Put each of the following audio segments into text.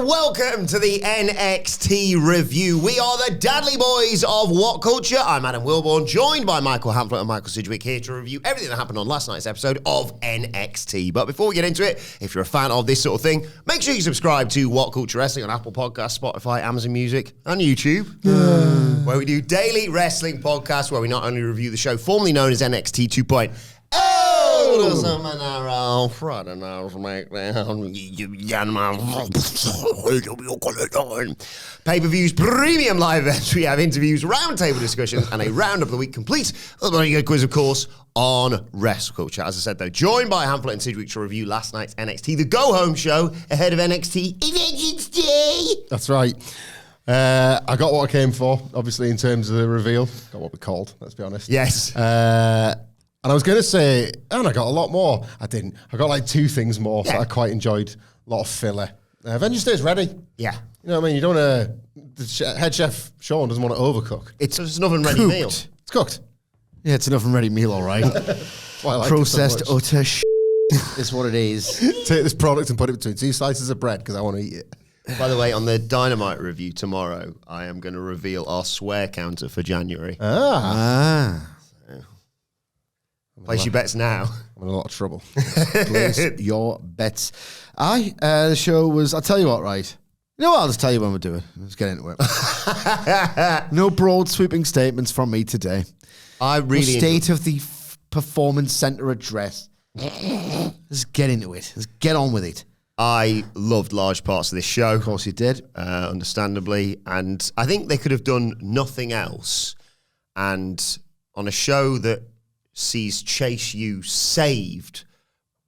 and welcome to the NXT review. We are the Dadley Boyz of What Culture. I'm Adam Wilborn, joined by Michael Hamflett and Michael Sidgwick, here to review everything that happened on last night's episode of NXT. But before we get into it, if you're a fan of this sort of thing, make sure you subscribe to What Culture Wrestling on Apple Podcasts, Spotify, Amazon Music, and YouTube, where we do daily wrestling podcasts where we not only review the show formerly known as NXT 2.0, Friday Night pay-per-views, premium live events. We have interviews, roundtable discussions, and a round of the week complete. A quiz, of course, on Wrestle Culture. As I said, though, joined by Hamflett and Sidgwick to review last night's NXT, the go-home show ahead of NXT Vengeance Day. That's right. I got what I came for, obviously, in terms of the reveal. Got what we called, let's be honest. Yes. And I was going to say, and I got a lot more. I didn't. I got like two things more that I quite enjoyed. A lot of filler. Vengeance Day is ready. Yeah. You know what I mean? You don't want to... Head chef Sean doesn't want to overcook. It's an oven-ready meal. It's cooked. Yeah, it's an oven-ready meal, all right. Like Processed utter shit is what it is. Take this product and put it between two slices of bread because I want to eat it. By the way, on the Dynamite review tomorrow, I am going to reveal our swear counter for January. Place your bets now. I'm in a lot of trouble. Place your bets. The show was, I'll tell you what, right? You know what, I'll just tell you when we're doing. Let's get into it. No broad sweeping statements from me today. I really... No state of the performance center address. Let's get into it. Let's get on with it. I loved large parts of this show. Of course you did. Understandably. And I think they could have done nothing else. And on a show that sees Chase U saved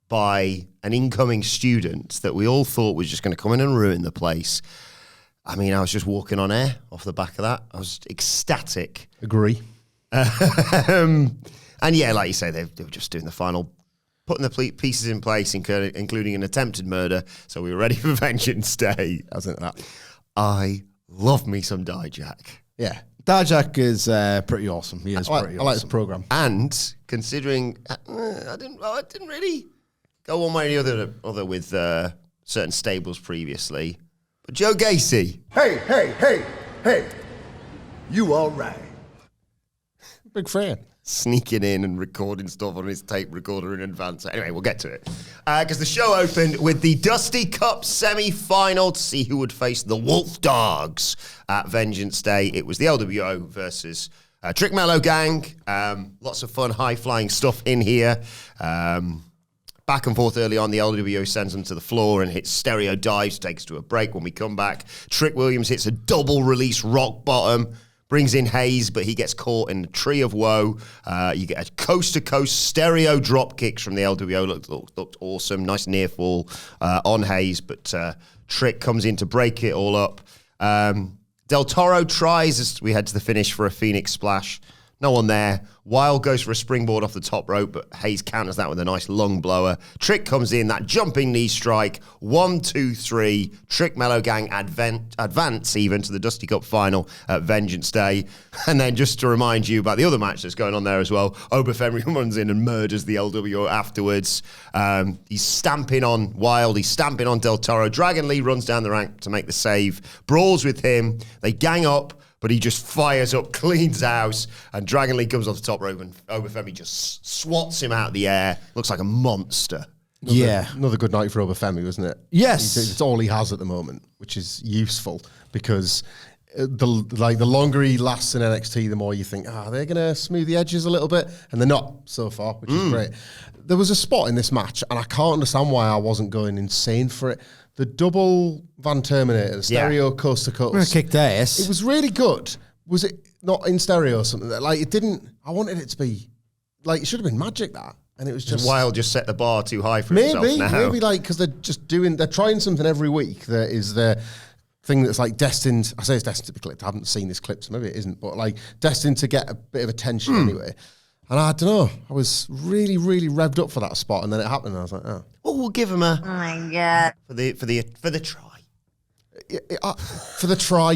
by an incoming student that we all thought was just going to come in and ruin the place. I mean, I was just walking on air off the back of that. I was ecstatic. Agree. And yeah, like you say, they were just doing the final, putting the pieces in place, including an attempted murder. So we were ready for Vengeance Day. I was into that. I love me some Dijak. Yeah. Dijak is pretty awesome. He is pretty awesome. I like this program. And considering I didn't really go one way or the other with certain stables previously, but Joe Gacy. Hey, you all right? Big fan. Sneaking in and recording stuff on his tape recorder in advance. Anyway, we'll get to it. Because the show opened with the Dusty Cup semi-final to see who would face the Wolf Dogs at Vengeance Day. It was the LWO versus Trick Mellow Gang. Lots of fun, high-flying stuff in here. Back and forth early on, the LWO sends them to the floor and hits stereo dives, takes to a break. When we come back, Trick Williams hits a double-release rock bottom. Brings in Hayes, but he gets caught in the Tree of Woe. You get a coast-to-coast stereo drop kicks from the LWO. Looked awesome. Nice near fall on Hayes, but Trick comes in to break it all up. Del Toro tries as we head to the finish for a Phoenix Splash. No one there. Wild goes for a springboard off the top rope, but Hayes counters that with a nice lung blower. Trick comes in, that jumping knee strike. 1, 2, 3. Trick Mellow Gang advance even to the Dusty Cup final at Vengeance Day. And then just to remind you about the other match that's going on there as well, Obafemi runs in and murders the LWO afterwards. He's stamping on Wild. He's stamping on Del Toro. Dragon Lee runs down the rank to make the save. Brawls with him. They gang up. But he just fires up, cleans house, and Dragon Lee comes off the top rope, and Obafemi just swats him out of the air. Looks like a monster. Another good night for Obafemi, wasn't it? Yes. It's all he has at the moment, which is useful because the longer he lasts in NXT, the more you think, they're going to smooth the edges a little bit, and they're not so far, which is great. There was a spot in this match, and I can't understand why I wasn't going insane for it. The double Van Terminator, the stereo coast to coast. We're going to kick ass. It was really good. Was it not in stereo or something? Like, it didn't... I wanted it to be... Like, it should have been magic, that. And it was just... Wild just set the bar too high for himself now. Maybe, like, because they're trying something every week that is the thing that's, like, destined... I say it's destined to be clipped. I haven't seen this clip, so maybe it isn't. But, like, destined to get a bit of attention anyway. And I don't know. I was really, really revved up for that spot, and then it happened, and I was like, oh. Well, we'll give him a... Oh, my God. For the try. For the try.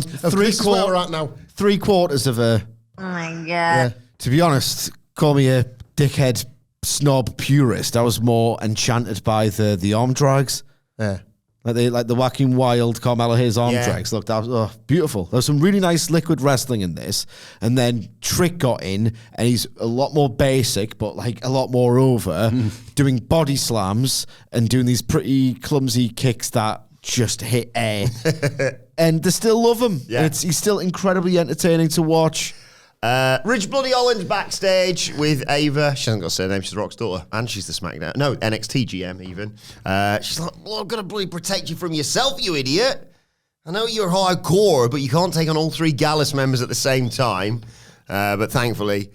We're at now. 3/4 of a... Oh, my God. Yeah. To be honest, call me a dickhead snob purist. I was more enchanted by the arm drags. Yeah. Like the whacking wild Carmelo Hayes arm Yeah. drags. Look, that was beautiful. There was some really nice liquid wrestling in this. And then Trick got in, and he's a lot more basic, but like a lot more over, doing body slams and doing these pretty clumsy kicks that just hit air. And they still love him. Yeah. He's still incredibly entertaining to watch. Rich Bloody Holland's backstage with Ava. She hasn't got a surname. She's Rock's daughter. And she's the SmackDown. No, NXT GM even. She's like, well, I'm going to bloody protect you from yourself, you idiot. I know you're hardcore, but you can't take on all 3 Gallus members at the same time. But thankfully,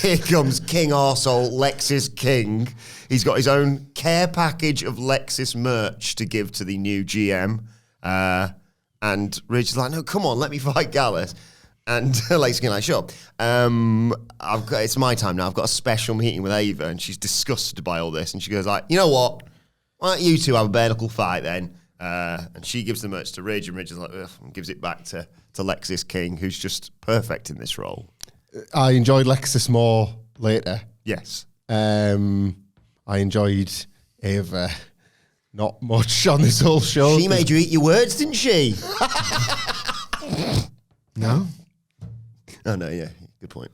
here comes King Arsehole, Lexis King. He's got his own care package of Lexis merch to give to the new GM. And Rich is like, no, come on, let me fight Gallus. And Lexis King like, sure. It's my time now. I've got a special meeting with Ava, and she's disgusted by all this. And she goes like, you know what? Why don't you two have a bare knuckle fight then? And she gives the merch to Ridge, and Ridge is like, ugh, and gives it back to Lexis King, who's just perfect in this role. I enjoyed Lexis more later. Yes. I enjoyed Ava not much on this whole show. She made you eat your words, didn't she? No? Oh, no, yeah. Good point.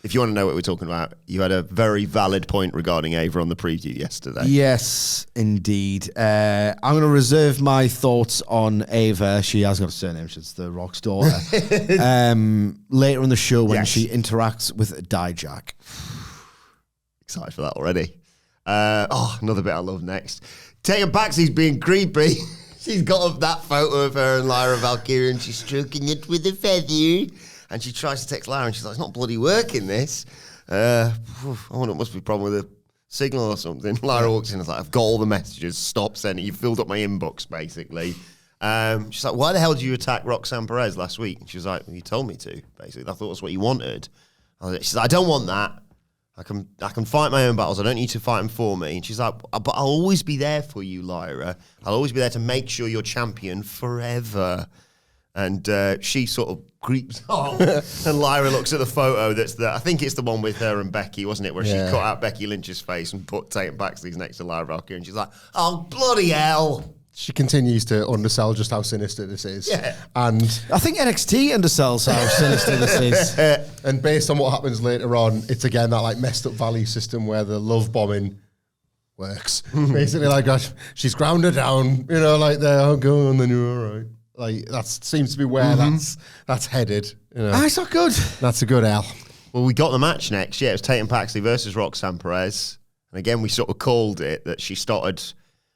If you want to know what we're talking about, you had a very valid point regarding Ava on the preview yesterday. Yes, indeed. I'm going to reserve my thoughts on Ava. She has got a surname. She's the Rock's daughter. Later in the show when Yes. she interacts with Dijak. Excited for that already. Another bit I love next. Tatum Paxley's being creepy. She's got up that photo of her and Lyra Valkyria, and she's stroking it with a feather. And she tries to text Lyra, and she's like, it's not bloody working, this. I wonder, it must be a problem with the signal or something. Lyra walks in and is like, I've got all the messages. Stop sending. You filled up my inbox, basically. She's like, why the hell did you attack Roxanne Perez last week? And she was like, well, you told me to, basically. I thought that's what you wanted. She's like, I don't want that. I can fight my own battles. I don't need to fight them for me. And she's like, but I'll always be there for you, Lyra. I'll always be there to make sure you're champion forever. And she sort of creeps off. And Lyra looks at the photo I think it's the one with her and Becky, wasn't it? Where she cut out Becky Lynch's face and put Tatum Paxley's next to Lyra Valkyria. And she's like, oh, bloody hell. She continues to undersell just how sinister this is. Yeah. And I think NXT undersells how sinister this is. and based on what happens later on, it's again that like messed up value system where the love bombing works. Basically, like, gosh, she's ground her down, you know, like there, oh, go on, then you're all right. Like that seems to be where that's headed. You know. It's not good. That's a good L. Well, we got the match next. Yeah, it was Tatum Paxley versus Roxanne Perez. And again, we sort of called it that she started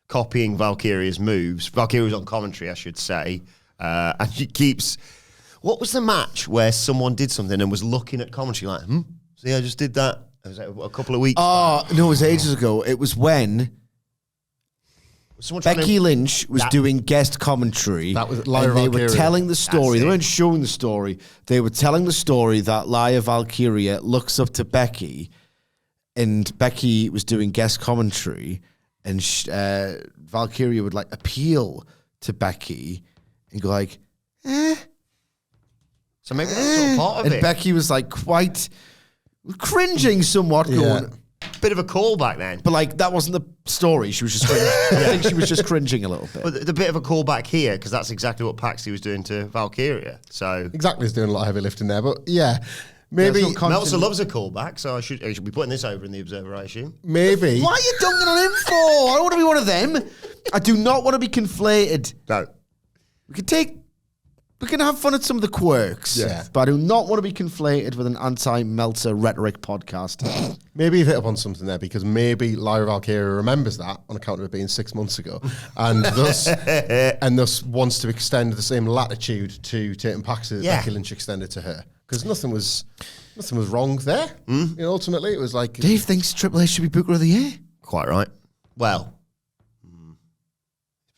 copying Valkyria's moves. Valkyria was on commentary, I should say. And she keeps... What was the match where someone did something and was looking at commentary like, see, I just did that. It was like a couple of weeks Oh, no, it was ages ago. It was when Someone trying Becky to- Lynch was doing guest commentary. That was Lyra and they were Valkyria. telling the story. That's They it. weren't showing the story. They were telling the story that Lyra Valkyria looks up to Becky, and Becky was doing guest commentary, and Valkyria would like appeal to Becky and go like, So maybe that's sort of part of and it. Becky was like quite cringing somewhat, going. Bit of a callback then. But like that wasn't the story. She was just cringing. I think she was just cringing a little bit. But the bit of a callback here, because that's exactly what Paxley was doing to Valkyria. So Exactly, he's doing a lot of heavy lifting there, but yeah, maybe There's no Meltzer loves a callback, so I should be putting this over in the Observer, I assume. maybe Why are you dunking on him for? I don't want to be one of them. I do not want to be conflated. No. We can have fun at some of the quirks, Yeah. but I do not want to be conflated with an anti-Meltzer rhetoric podcast. Maybe you've hit upon something there because maybe Lyra Valkyria remembers that on account of it being 6 months ago, and thus wants to extend the same latitude to Tatum Paxley that Becky Lynch extended to her because nothing was wrong there. You know, ultimately, it was like Dave thinks Triple H should be Booker of the Year. Quite right. Well,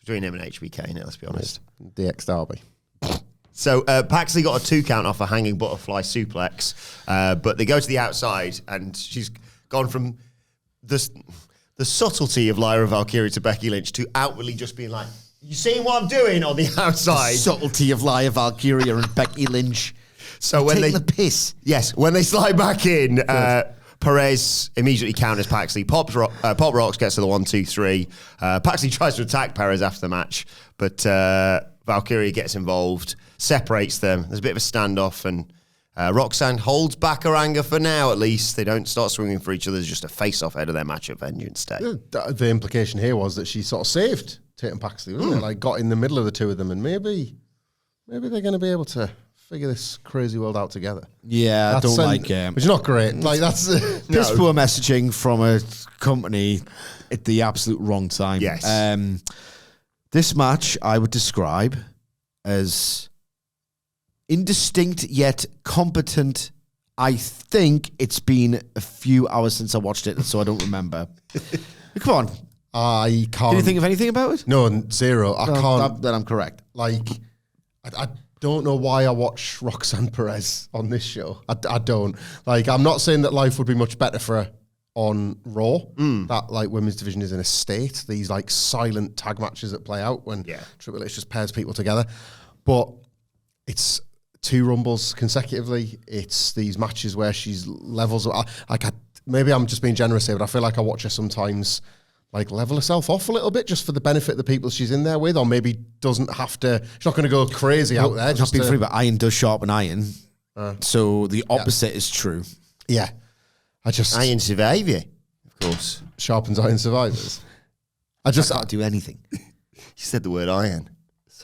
between him and HBK, innit, let's be honest. DX Derby. So Paxley got a 2 count off a hanging butterfly suplex, but they go to the outside, and she's gone from the subtlety of Lyra Valkyria to Becky Lynch to outwardly just being like, you seeing what I'm doing on the outside? Subtlety of Lyra Valkyria and Becky Lynch. So when Taking they the piss. Yes, when they slide back in, Perez immediately counters Paxley. Pop Rocks gets to the 1, 2, 3. Paxley tries to attack Perez after the match, But Valkyria gets involved, separates them. There's a bit of a standoff, and Roxanne holds back her anger for now, at least. They don't start swinging for each other. There's just a face-off ahead of their match at Vengeance Day. The implication here was that she sort of saved Tatum Paxley, wasn't it? Like, got in the middle of the two of them, and maybe they're going to be able to figure this crazy world out together. Yeah, I don't like which is not great. Like, that's piss poor messaging from a company at the absolute wrong time. Yes. This match I would describe as indistinct yet competent. I think it's been a few hours since I watched it, so I don't remember. Come on. I can't. Can you think of anything about it? No, zero. I can't. Then I'm correct. Like, I don't know why I watch Roxanne Perez on this show. I don't. Like, I'm not saying that life would be much better for her on Raw. That, like, women's division is in a state. These, like, silent tag matches that play out when Triple H just pairs people together. But it's 2 Rumbles consecutively. It's these matches where she's levels. Maybe I'm just being generous here, but I feel like I watch her sometimes like level herself off a little bit just for the benefit of the people she's in there with, or maybe doesn't have to. She's not going to go crazy out there. Just being free, but iron does sharpen iron. So the opposite is true. Yeah, Iron Survivor, of course. Sharpens iron survivors. I can't do anything. You said the word iron,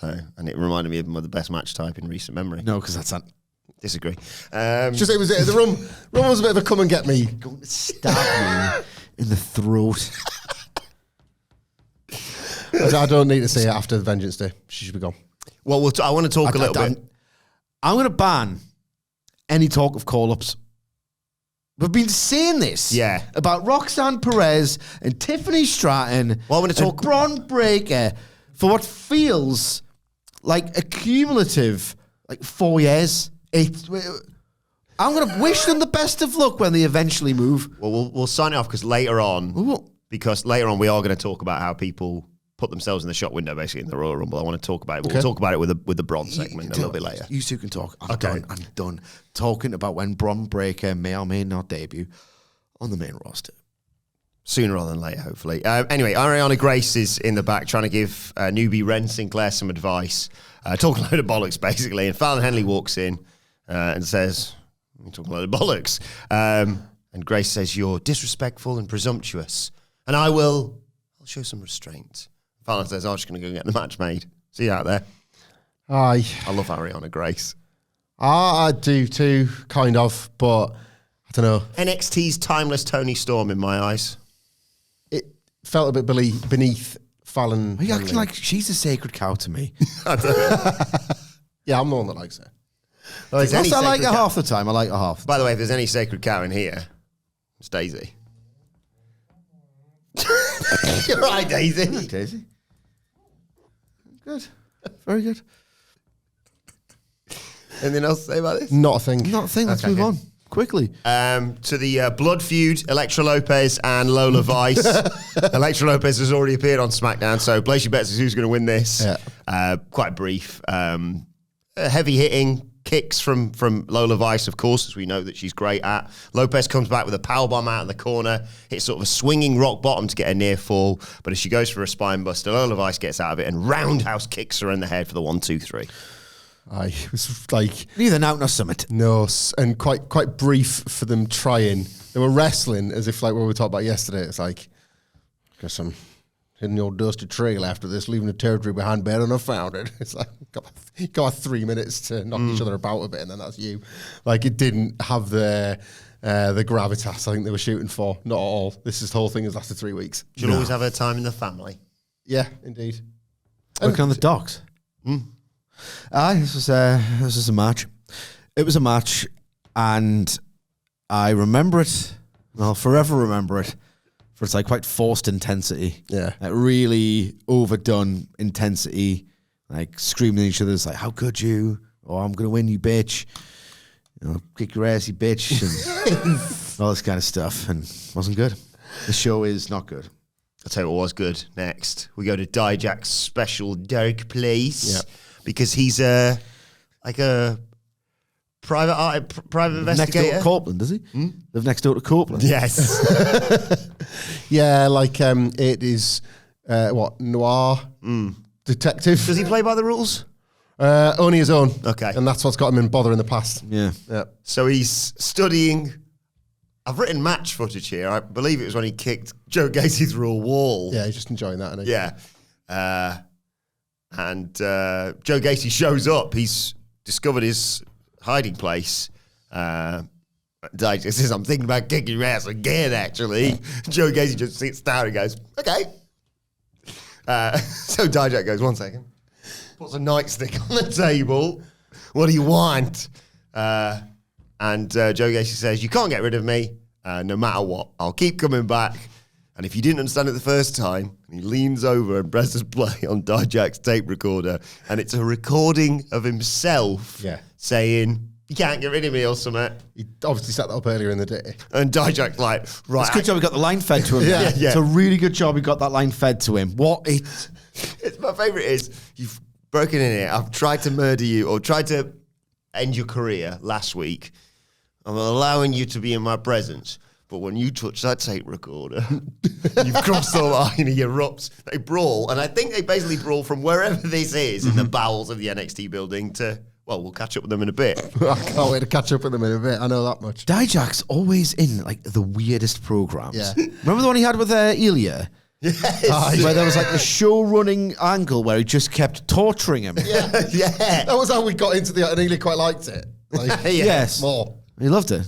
and it reminded me of the best match type in recent memory. No, because that's not. Disagree. Just it was the rum was a bit of a come and get me. Going to stab you in the throat. I don't need to see it after the Vengeance Day. She should be gone. Well, I want to talk a little bit. I'm going to ban any talk of call-ups. We've been saying this about Roxanne Perez and Tiffany Stratton and Bron Breakker for what feels like a cumulative 4 years. I'm going to wish them the best of luck when they eventually move. Well, we'll sign it off because later on we are going to talk about how people put themselves in the shop window, basically, in the Royal Rumble. I want to talk about it. But we'll talk about it with the Bron segment a little bit later. You two can talk. I'm done talking about when Bron Breakker may or may not debut on the main roster. Sooner rather than later, hopefully. Anyway, Ariana Grace is in the back trying to give newbie Ren Sinclair some advice. Talking a load of bollocks, basically. And Fallon Henley walks in and says, "You're talking a load of bollocks." And Grace says, "You're disrespectful and presumptuous. And I'll show some restraint." Fallon says, "I'm just going to go get the match made. See you out there." I love Ariana Grace. I do too, kind of, but I don't know. NXT's timeless Toni Storm in my eyes. It felt a bit beneath Fallon. Are you acting like she's a sacred cow to me? Yeah, I'm the one that likes her. I like her half the time. I like her half. By the way, if there's any sacred cow in here, it's Daisy. You're right, Daisy. Daisy. Good. Very good. Anything else to say about this? Not a thing. Let's move on quickly. To the blood feud, Elektra Lopez and Lola Vice. Elektra Lopez has already appeared on SmackDown, so place your bets as who's going to win this. Yeah. Quite brief. Heavy hitting kicks from Lola Vice, of course, as we know that she's great at. Lopez comes back with a powerbomb out in the corner, hits sort of a swinging rock bottom to get a near fall, but as she goes for a spine buster, Lola Vice gets out of it and roundhouse kicks her in the head for the 1-2-3. It was like neither now nor summit. No, and quite brief for them trying. They were wrestling as if like what we talked about yesterday. It's like, guess I'm hitting the old dusty trail after this, leaving the territory behind better than I found it. It's like got 3 minutes to knock each other about a bit, and then that's you. Like, it didn't have the gravitas I think they were shooting for. Not at all. The whole thing has lasted 3 weeks. She'll always have her time in the family. Yeah, indeed. Working on the docks. This was a match. It was a match, and I remember it. I'll forever remember it for its like quite forced intensity. Yeah, like really overdone intensity, like screaming at each other. It's like, "How could you?" Or "I'm gonna win, you bitch." Kick your ass, you bitch, and all this kind of stuff. And it wasn't good. The show is not good. I'll tell you what was good. Next, we go to Dijak's special dark place. Yeah. Because he's like a private investigator. Next door to Copeland, does he? Live next door to Copeland. Yes. Yeah, like it is noir detective. Does he play by the rules? Only his own. Okay. And that's what's got him in bother in the past. Yeah. Yeah. So he's studying. I've written match footage here. I believe it was when he kicked Joe Gacy through a wall. Yeah, he's just enjoying that, isn't he? Yeah. And Joe Gacy shows up. He's discovered his hiding place. Dijak says, I'm thinking about kicking your ass again, actually. Joe Gacy just sits down and goes, okay. So Dijak goes, 1 second. Puts a nightstick on the table. What do you want? And Joe Gacy says, you can't get rid of me no matter what. I'll keep coming back. And if you didn't understand it the first time, he leans over and presses play on Dijak's tape recorder. And it's a recording of himself saying, you can't get rid of me or something. He obviously set that up earlier in the day. And Dijak's like, right. It's a good job we got the line fed to him. Yeah. It's a really good job we got that line fed to him. It's my favourite is, you've broken in here. I've tried to murder you or tried to end your career last week. I'm allowing you to be in my presence. But when you touch that tape recorder, you've crossed the line. He erupts. They brawl. And I think they basically brawl from wherever this is in the bowels of the NXT building to, well, we'll catch up with them in a bit. I can't wait to catch up with them in a bit. I know that much. Dijak's always in like the weirdest programs. Yeah. Remember the one he had with Ilya? Yes. Where there was like a show running angle where he just kept torturing him. Yeah. That was how we got into the, and Ely quite liked it. Like, Yes. more. He loved it.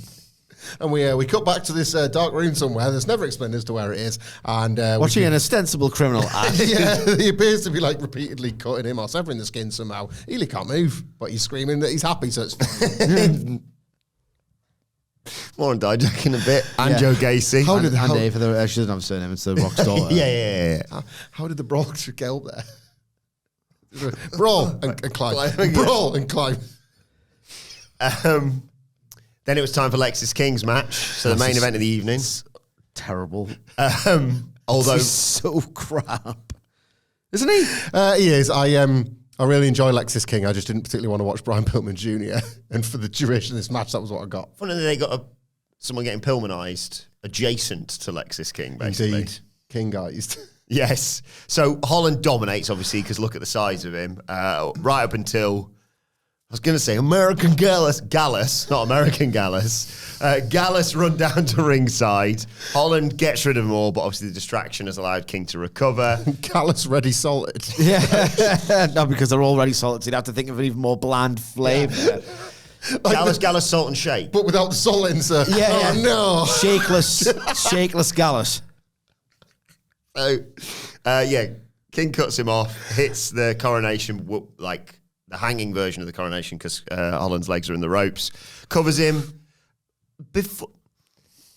And we cut back to this dark room somewhere. There's never explained as to where it is. And Watching an ostensible criminal act. yeah, he appears to be like repeatedly cutting him or severing the skin somehow. Ely can't move, but he's screaming that he's happy, so it's fine. More on Dijak in a bit. And Joe Gacy. How did And Dave, she doesn't have a surname, it's the Rock's daughter. Yeah. how did the Bronx get up there? Brawl and climb. Climb, Brawl and climb. Then it was time for Lexis King's match. So the main event of the evening. Terrible. Although He's so crap. Isn't he? He is. I really enjoy Lexis King. I just didn't particularly want to watch Brian Pillman Jr. And for the duration of this match, that was what I got. funny that they got someone getting Pillmanized adjacent to Lexis King, basically. Indeed. King guys. Yes. So Holland dominates, obviously, because look at the size of him. Right up until, I was going to say American Gallus, not American Gallus. Gallus run down to ringside. Holland gets rid of them all, but obviously the distraction has allowed King to recover. Gallus ready salted. Yeah. No, because they're already salted. So you'd have to think of an even more bland flavour. Gallus, salt and shake. But without the salt insert. Yeah. Oh, no. Shakeless Gallus. So, King cuts him off, hits the coronation, like the hanging version of the coronation, because Holland's legs are in the ropes, covers him.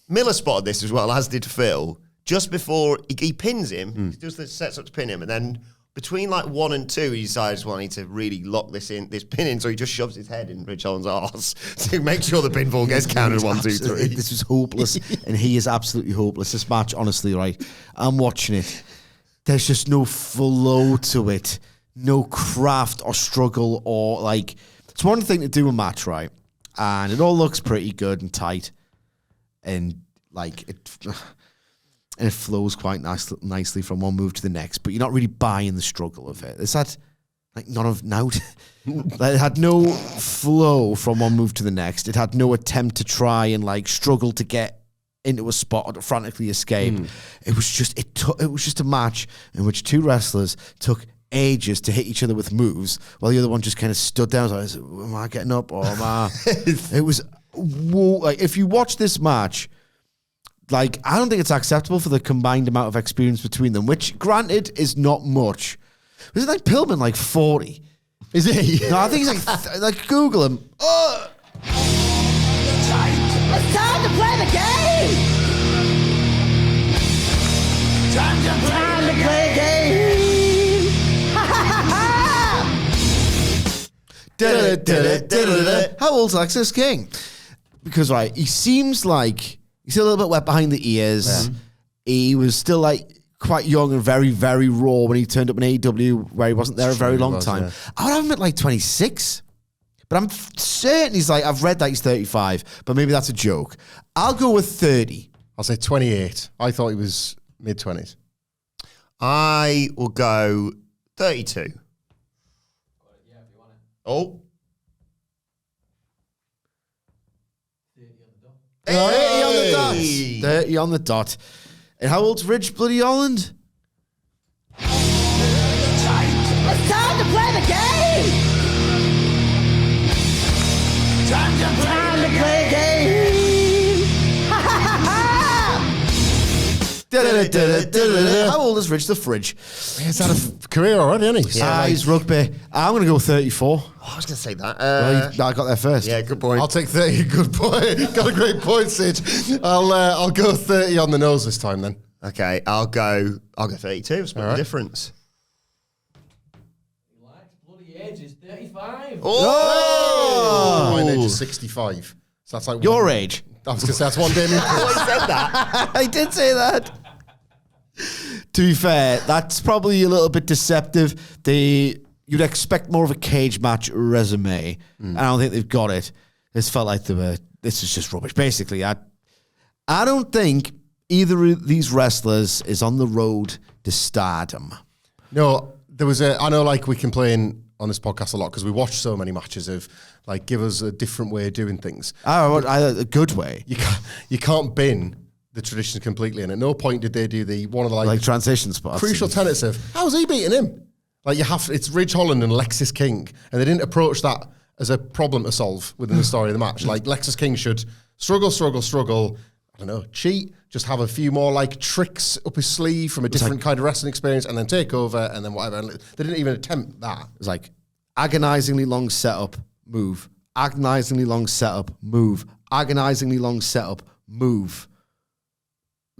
Miller spotted this as well, as did Phil. Just before he pins him, he does sets up to pin him, and then between like 1 and 2, he decides, well, I need to really lock this pin in, so he just shoves his head in Rich Holland's arse to make sure the pinfall gets counted 1, 2, 3. This was hopeless, and he is absolutely hopeless. This match, honestly, right? I'm watching it. There's just no flow to it, no craft or struggle or like. It's one thing to do a match, right? And it all looks pretty good and tight, and like it flows quite nicely from one move to the next. But you're not really buying the struggle of it. It's that like none of now. It had no flow from one move to the next. It had no attempt to try and like struggle to get into a spot or to frantically escape. It was just a match in which two wrestlers took ages to hit each other with moves while the other one just kind of stood down. I was like, am I getting up or am I? It was like, if you watch this match, like, I don't think it's acceptable for the combined amount of experience between them, which granted is not much. Isn't like Pillman like 40? Is he? No, I think he's like Google him. It's time to play the game! Time to play the game! How old's Lexis King? Because, right, he seems like he's a little bit wet behind the ears. Yeah. He was still, like, quite young and very, very raw when he turned up in AEW, where he wasn't there a very long time. Yeah. I would have him at, like, 26. But I'm certain he's like, I've read that he's 35, but maybe that's a joke. I'll go with 30. I'll say 28. I thought he was mid-20s. I will go 32. Oh. 30 on the dot. 30 on the dot. And how old's Ridge Bloody Holland? It's time to play the game! Time to play the game! Ha ha ha ha! How old is Ridge the Fridge? He's had a career already, hasn't he? He's rugby. I'm going to go 34. Oh, I was going to say that. I got there first. Yeah, good point. I'll take 30. Good point. Got a great point, Sid. I'll go 30 on the nose this time then. Okay, I'll go 32. Split the difference. Bloody age is 35. Oh! My age is 65. So that's like Your age. I was going to say that's one day. I said that. I did say that. To be fair, that's probably a little bit deceptive. You'd expect more of a cage match resume. I don't think they've got it. This felt like this is just rubbish. Basically, I don't think either of these wrestlers is on the road to stardom. No, there was I know like we complain on this podcast a lot because we watch so many matches of like give us a different way of doing things. A good way. You can't bin the tradition completely, and at no point did they do one of the Like transition spots. crucial tenets of how's he beating him? Like it's Ridge Holland and Lexis King, and they didn't approach that as a problem to solve within the story of the match. Like Lexis King should struggle. I don't know, cheat, just have a few more like tricks up his sleeve from a different kind of wrestling experience, and then take over, and then whatever. And they didn't even attempt that. It's like agonizingly long setup, move. Agonizingly long setup, move. Agonizingly long setup, move.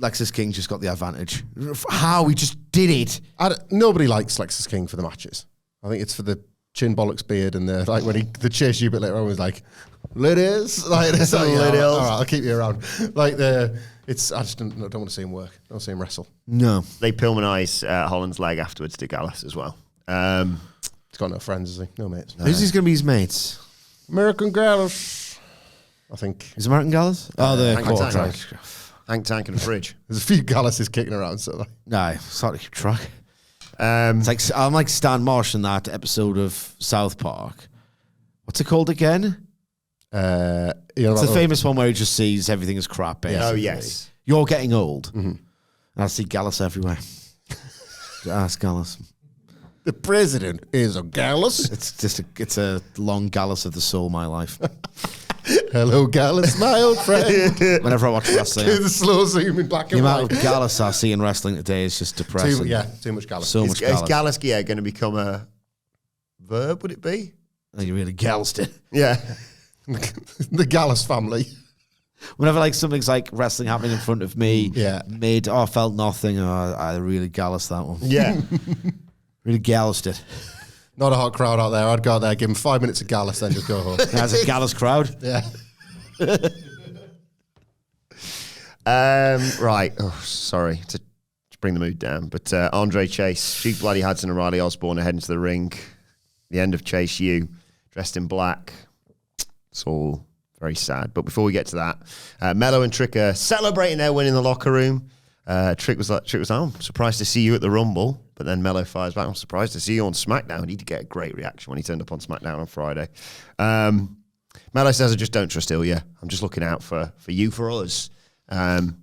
Lexis King just got the advantage. How he just did it. Nobody likes Lexis King for the matches. I think it's for the chin bollocks beard and the like when the chase you bit later on was like, ladies, like this. All right, I'll keep you around. Like I just don't want to see him work. I don't see him wrestle. No. They Pillmanise Holland's leg afterwards to Gallus as well. He's got no friends, has he? No mates. Who's going to be his mates? American Gallus, I think. Is American Gallus? Oh, the Hank quarter Tank. track. Hank Tank and Fridge. There's a few Galluses kicking around, so like. No, it's hard to keep track. It's like I'm like Stan Marsh in that episode of South Park. What's it called again? It's the famous one where he just sees everything as crap. Basically. Oh, yes. You're getting old. Mm-hmm. And I see Gallus everywhere. Ask Gallus. The president is a Gallus. It's a long Gallus of the soul, my life. Hello, Gallus, my old friend. Whenever I watch wrestling, the slow zoom in black the and amount white. of Gallus I see in wrestling today is just depressing. Too much Gallus. So much Gallus. Is Gallus going to become a verb, would it be? You really Gallus it. Yeah. The Gallus family. Whenever like something's like wrestling happening in front of me, I felt nothing. I really Gallus that one. Yeah. Really Gallused it. Not a hot crowd out there. I'd go out there, give him 5 minutes of Gallus, then just go home. That's a Gallus crowd. Yeah. Right. Oh, sorry to bring the mood down. But Andre Chase, Duke Bloody Hudson and Riley Osborne are heading to the ring. The end of Chase U, dressed in black. It's all very sad. But before we get to that, Mello and Trick are celebrating their win in the locker room. Trick was like, I'm surprised to see you at the Rumble. But then Mello fires back, I'm surprised to see you on SmackDown. He did get a great reaction when he turned up on SmackDown on Friday. Mello says, I just don't trust Ilya. I'm just looking out for you, for us. And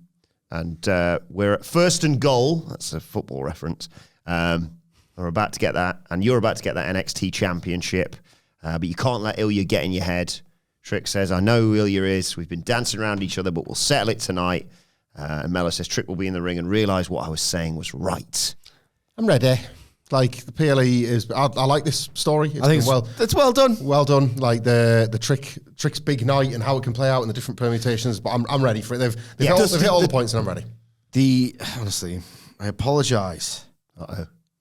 we're at first and goal. That's a football reference. We're about to get that. And you're about to get that NXT championship. But you can't let Ilya get in your head. Trick says, I know who Ilya is. We've been dancing around each other, but we'll settle it tonight. And Mello says, Trick will be in the ring and realise what I was saying was right. I'm ready. Like the PLE is, I like this story. I think it's well done. Well done. Like the Trick's big night and how it can play out in the different permutations. But I'm ready for it. They've hit all the points and I'm ready. Honestly, I apologise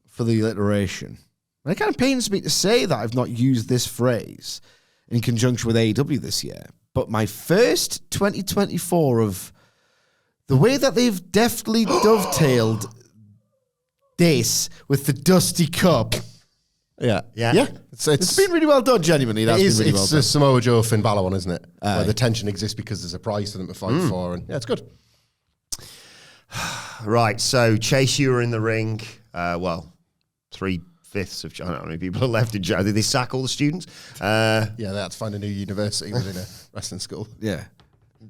for the alliteration. And it kind of pains me to say that I've not used this phrase in conjunction with AEW this year. But my first 2024 of the way that they've deftly dovetailed this with the Dusty Cup. Yeah. It's been really well done, genuinely. It's really well done. the Samoa Joe Finn Balor one, isn't it? Where the tension exists because there's a prize for them to fight for. And yeah, it's good. Right, so Chase, you were in the ring, 3-4 fifths of, I don't know how many people are left in January. Did they sack all the students? Yeah, they had to find a new university within a wrestling school. Yeah.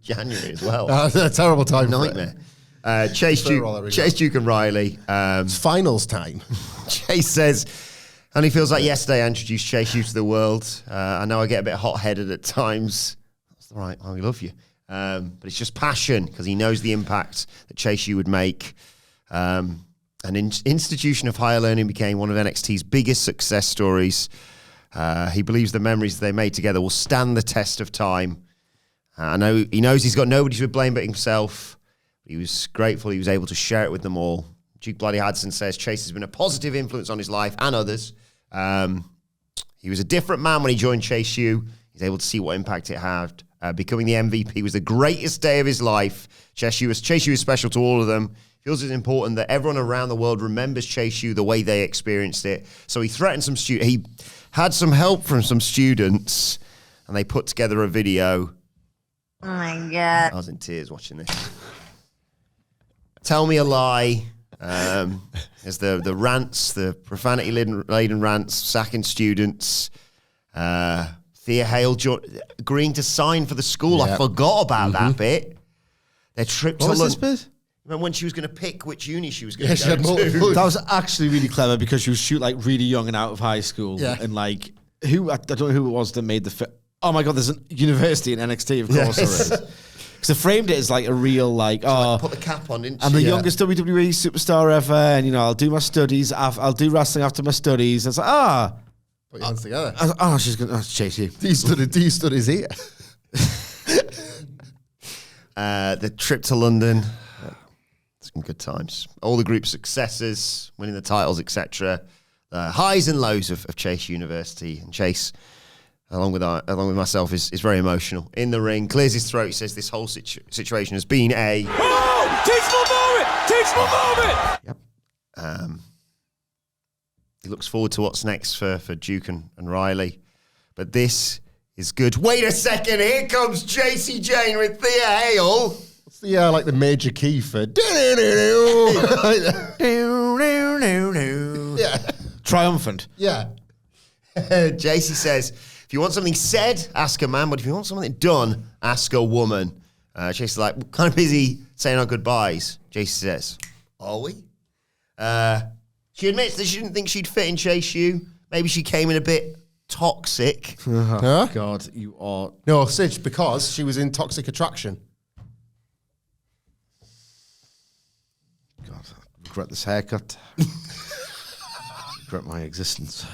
January as well. A terrible time. Nightmare. Chase Duke and Riley. It's finals time. Chase says, and he feels like yesterday I introduced Chase U to the world. I know I get a bit hot-headed at times. That's all right. I love you. But it's just passion because he knows the impact that Chase U would make. An institution of higher learning became one of NXT's biggest success stories. He believes the memories they made together will stand the test of time. I know he knows he's got nobody to blame but himself. He was grateful he was able to share it with them all. Duke Bloody Hudson says Chase has been a positive influence on his life and others. He was a different man when he joined Chase U. He's able to see what impact it had. Becoming the MVP was the greatest day of his life. Chase U is special to all of them. Feels it's important that everyone around the world remembers Chase U the way they experienced it. So he threatened some students. He had some help from some students, and they put together a video. Oh my God. I was in tears watching this. Tell me a lie. There's the rants, the profanity-laden rants, sacking students. Thea Hale agreeing to sign for the school. Yeah. I forgot about that bit. Their trip to What was this London. bit? Remember when she was going to pick which uni she was going to she go had multiple. to? That was actually really clever because she was shoot like really young and out of high school. Yeah. And like, I don't know who it was that made the oh my God, there's a university in NXT, of course there is. Because they framed it as like a real Put the cap on, didn't she? I'm the youngest WWE superstar ever, and I'll do my studies. I'll do wrestling after my studies. And it's like, Put your hands together. she's gonna chase you. Do you studies here? The trip to London. Some good times. All the group successes, winning the titles, etc. Highs and lows of Chase University. And Chase, along with myself, is very emotional. In the ring, clears his throat. He says this whole situation has been a... Oh! Teachable moment! Yep. He looks forward to what's next for Duke and Riley. But this is good. Wait a second. Here comes JC Jane with Thea Hale. What's the like the major key for? Yeah. Triumphant. Yeah. JC says, if you want something said, ask a man, but if you want something done, ask a woman. Jason's like, we're kind of busy saying our goodbyes. JC says, are we? She admits that she didn't think she'd fit in Chase U. Maybe she came in a bit toxic. Huh? God, you are... No, Sidge, because she was in Toxic Attraction. God, I regret this haircut. Regret my existence.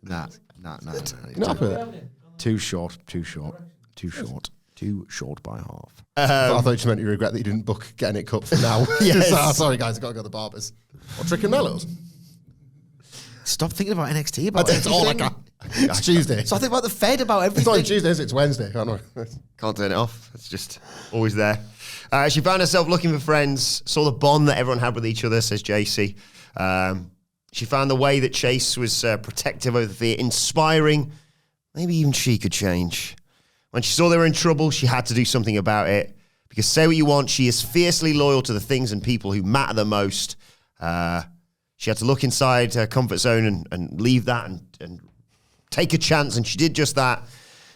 Nah. Not happy with it. Too short by half. I thought you meant you regret that you didn't book getting it cut for now. Yes. Sorry, guys, I've got to go to the barbers. Or Trick and Mellows. Stop thinking about NXT. About It's all I everything. got. It's Tuesday. Stop thinking about the Fed, about It's everything. not Tuesday, is it? It's Wednesday. I don't know. Can't turn it off. It's just always there. She found herself looking for friends, saw the bond that everyone had with each other, says JC. She found the way that Chase was protective over Thea, inspiring. Maybe even she could change. When she saw they were in trouble, she had to do something about it. Because say what you want, she is fiercely loyal to the things and people who matter the most. She had to look inside her comfort zone and leave that and take a chance, and she did just that.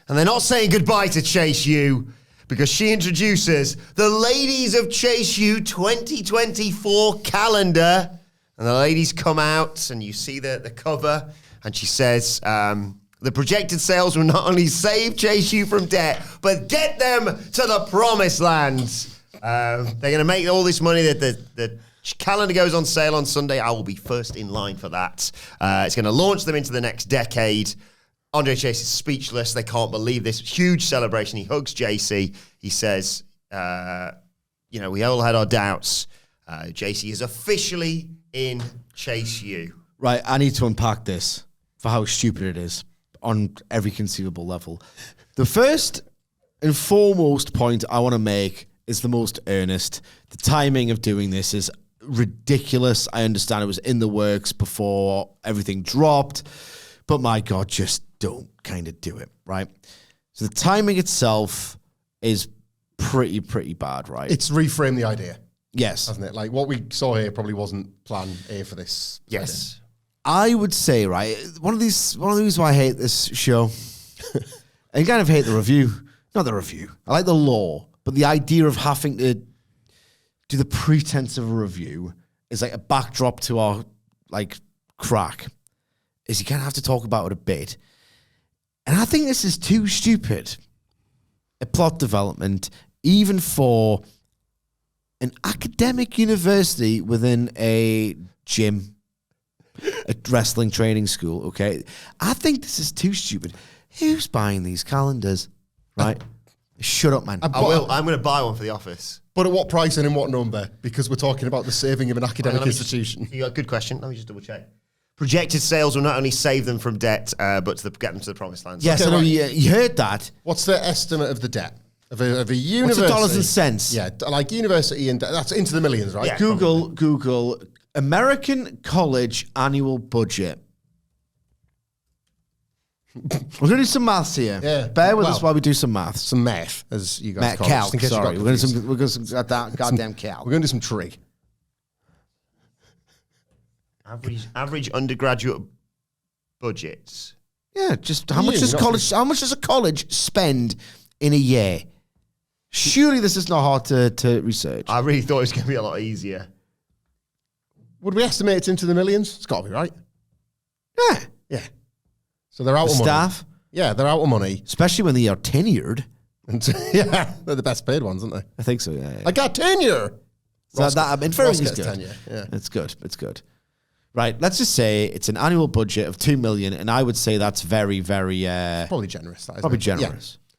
And they're not saying goodbye to Chase U because she introduces the Ladies of Chase U 2024 calendar. And the ladies come out, and you see the cover, and she says, the projected sales will not only save Chase U from debt, but get them to the promised land. They're going to make all this money. The calendar goes on sale on Sunday. I will be first in line for that. It's going to launch them into the next decade. Andre Chase is speechless. They can't believe this huge celebration. He hugs JC. He says, we all had our doubts. JC is officially in Chase U. Right, I need to unpack this for how stupid it is on every conceivable level. The first and foremost point I want to make is the most earnest. The timing of doing this is ridiculous. I understand it was in the works before everything dropped, but my God, just don't kind of do it, right? So the timing itself is pretty bad, right? It's reframed the idea, Yes. hasn't it? Like what we saw here probably wasn't plan A for this. Yes. I would say, right, one of the reasons why I hate this show, I kind of hate the review. Not the review. I like the law, but the idea of having to do the pretense of a review is like a backdrop to our like crack. Is you kind of have to talk about it a bit. And I think this is too stupid. A plot development, even for an academic university within a gym, a wrestling training school, okay? I think this is too stupid. Who's buying these calendars, right? Shut up, man. I will. I'm going to buy one for the office. But at what price and in what number? Because we're talking about the saving of an academic institution. Good question. Let me just double check. Projected sales will not only save them from debt, but get them to the promised land. Yes, Okay, I know, right. you heard that. What's the estimate of the debt? Of a What's university? the dollars and cents? Yeah, like university and that's into the millions, right? Yeah. Google American college annual budget. We're going to do some maths here. Yeah. Bear with us while we do some maths. Some math, as you guys call it. Calc, just in case you got sorry. We're going confused. to some goddamn calc. We're going to do some trig. Average undergraduate budgets. Yeah, just how much does a college spend in a year? Surely this is not hard to research. I really thought it was going to be a lot easier. Would we estimate it's into the millions? It's got to be, right? Yeah. Yeah. So they're out The of money. staff, Yeah, they're out of money. especially when they are tenured. And yeah, they're the best paid ones, aren't they? I think so, yeah. I got tenure. So Ross- that inferring Ross is gets good. tenure, yeah. It's good. It's good. Right. Let's just say it's an annual budget of $2 million, and I would say that's very, very Probably generous, that, isn't probably it? generous. Yeah.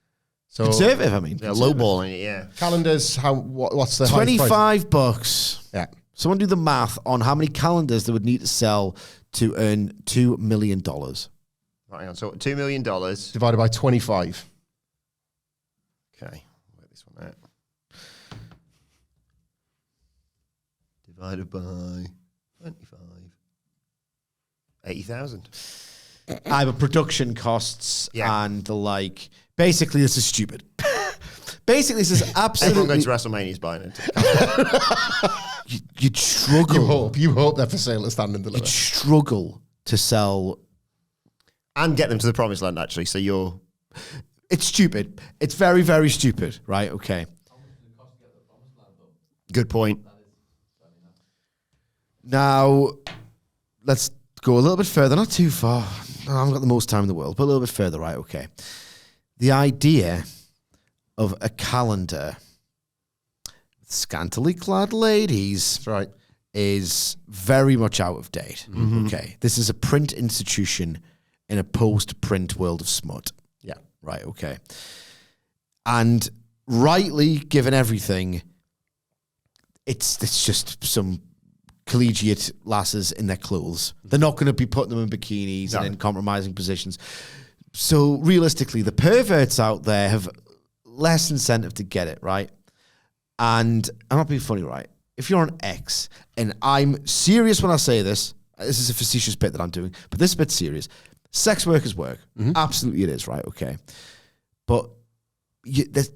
So Conservative, I mean. Yeah, lowballing it, yeah. calendars, what's the highest price? $25. Yeah. Someone do the math on how many calendars they would need to sell to earn $2 million. Right, hang on. So $2 million. Divided by 25. Okay, work this one out. Divided by 25. 80,000. I have a production costs Yeah. and the like. Basically, this is stupid. Basically, this is Everyone absolutely. going to WrestleMania is buying it. You'd struggle. You hope they're for sale at Stand and Deliver. You'd struggle to sell. And get them to the promised land, actually. So you're... It's stupid. It's very, very stupid. Right? Okay. Good point. Now, let's go a little bit further. Not too far. I haven't got the most time in the world, but a little bit further. Right? Okay. The idea of a calendar with scantily clad ladies. That's right. Is very much out of date. Okay. This is a print institution in a post-print world of smut. Yeah. Right, okay. And rightly, given everything, it's just some collegiate lasses in their clothes. They're not going to be putting them in bikinis and in compromising positions. So realistically, the perverts out there have less incentive to get it, right? And I'm not being funny, right? If you're an ex, and I'm serious when I say this is a facetious bit that I'm doing, but this bit's serious. Sex work is work. Absolutely it is, right? Okay. But there's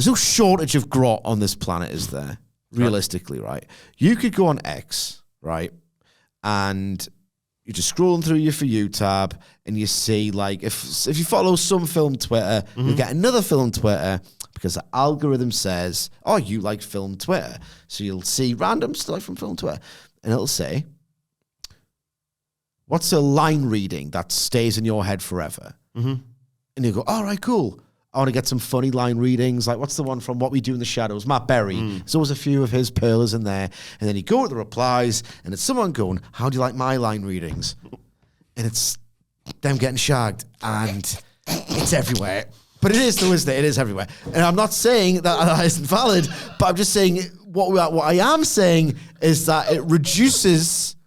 no shortage of grot on this planet, is there? Realistically, right? You could go on X, right? And you're just scrolling through your For You tab and you see, like, if you follow some film Twitter, you get another film Twitter because the algorithm says, oh, you like film Twitter. So you'll see random stuff from film Twitter and it'll say, what's a line reading that stays in your head forever? And you go, all right, cool. I want to get some funny line readings. Like, what's the one from What We Do in the Shadows? Matt Berry. There's always a few of his pearlers in there. And then you go to the replies, and it's someone going, how do you like my line readings? And it's them getting shagged. And it's everywhere. But it is, though, isn't it? It is everywhere. And I'm not saying that isn't valid, but I'm just saying what I am saying is that it reduces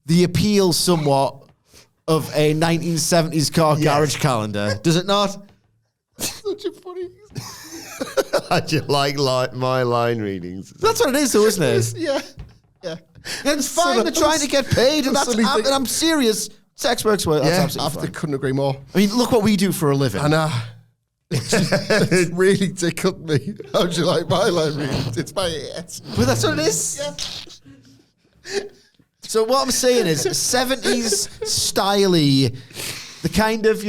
the appeal somewhat of a 1970s car garage calendar. Does it not? Such a funny... How'd you like my line readings? That's what it is, though, isn't it? Yeah. Yeah. And it's fine. They're trying to get paid, and and I'm serious. Sex works well. That's absolutely fine. Couldn't agree more. I mean, look what we do for a living. And it really tickled me. How'd you like my line readings? It's my ass. But that's what it is. So what I'm saying is 70s styly, the kind of,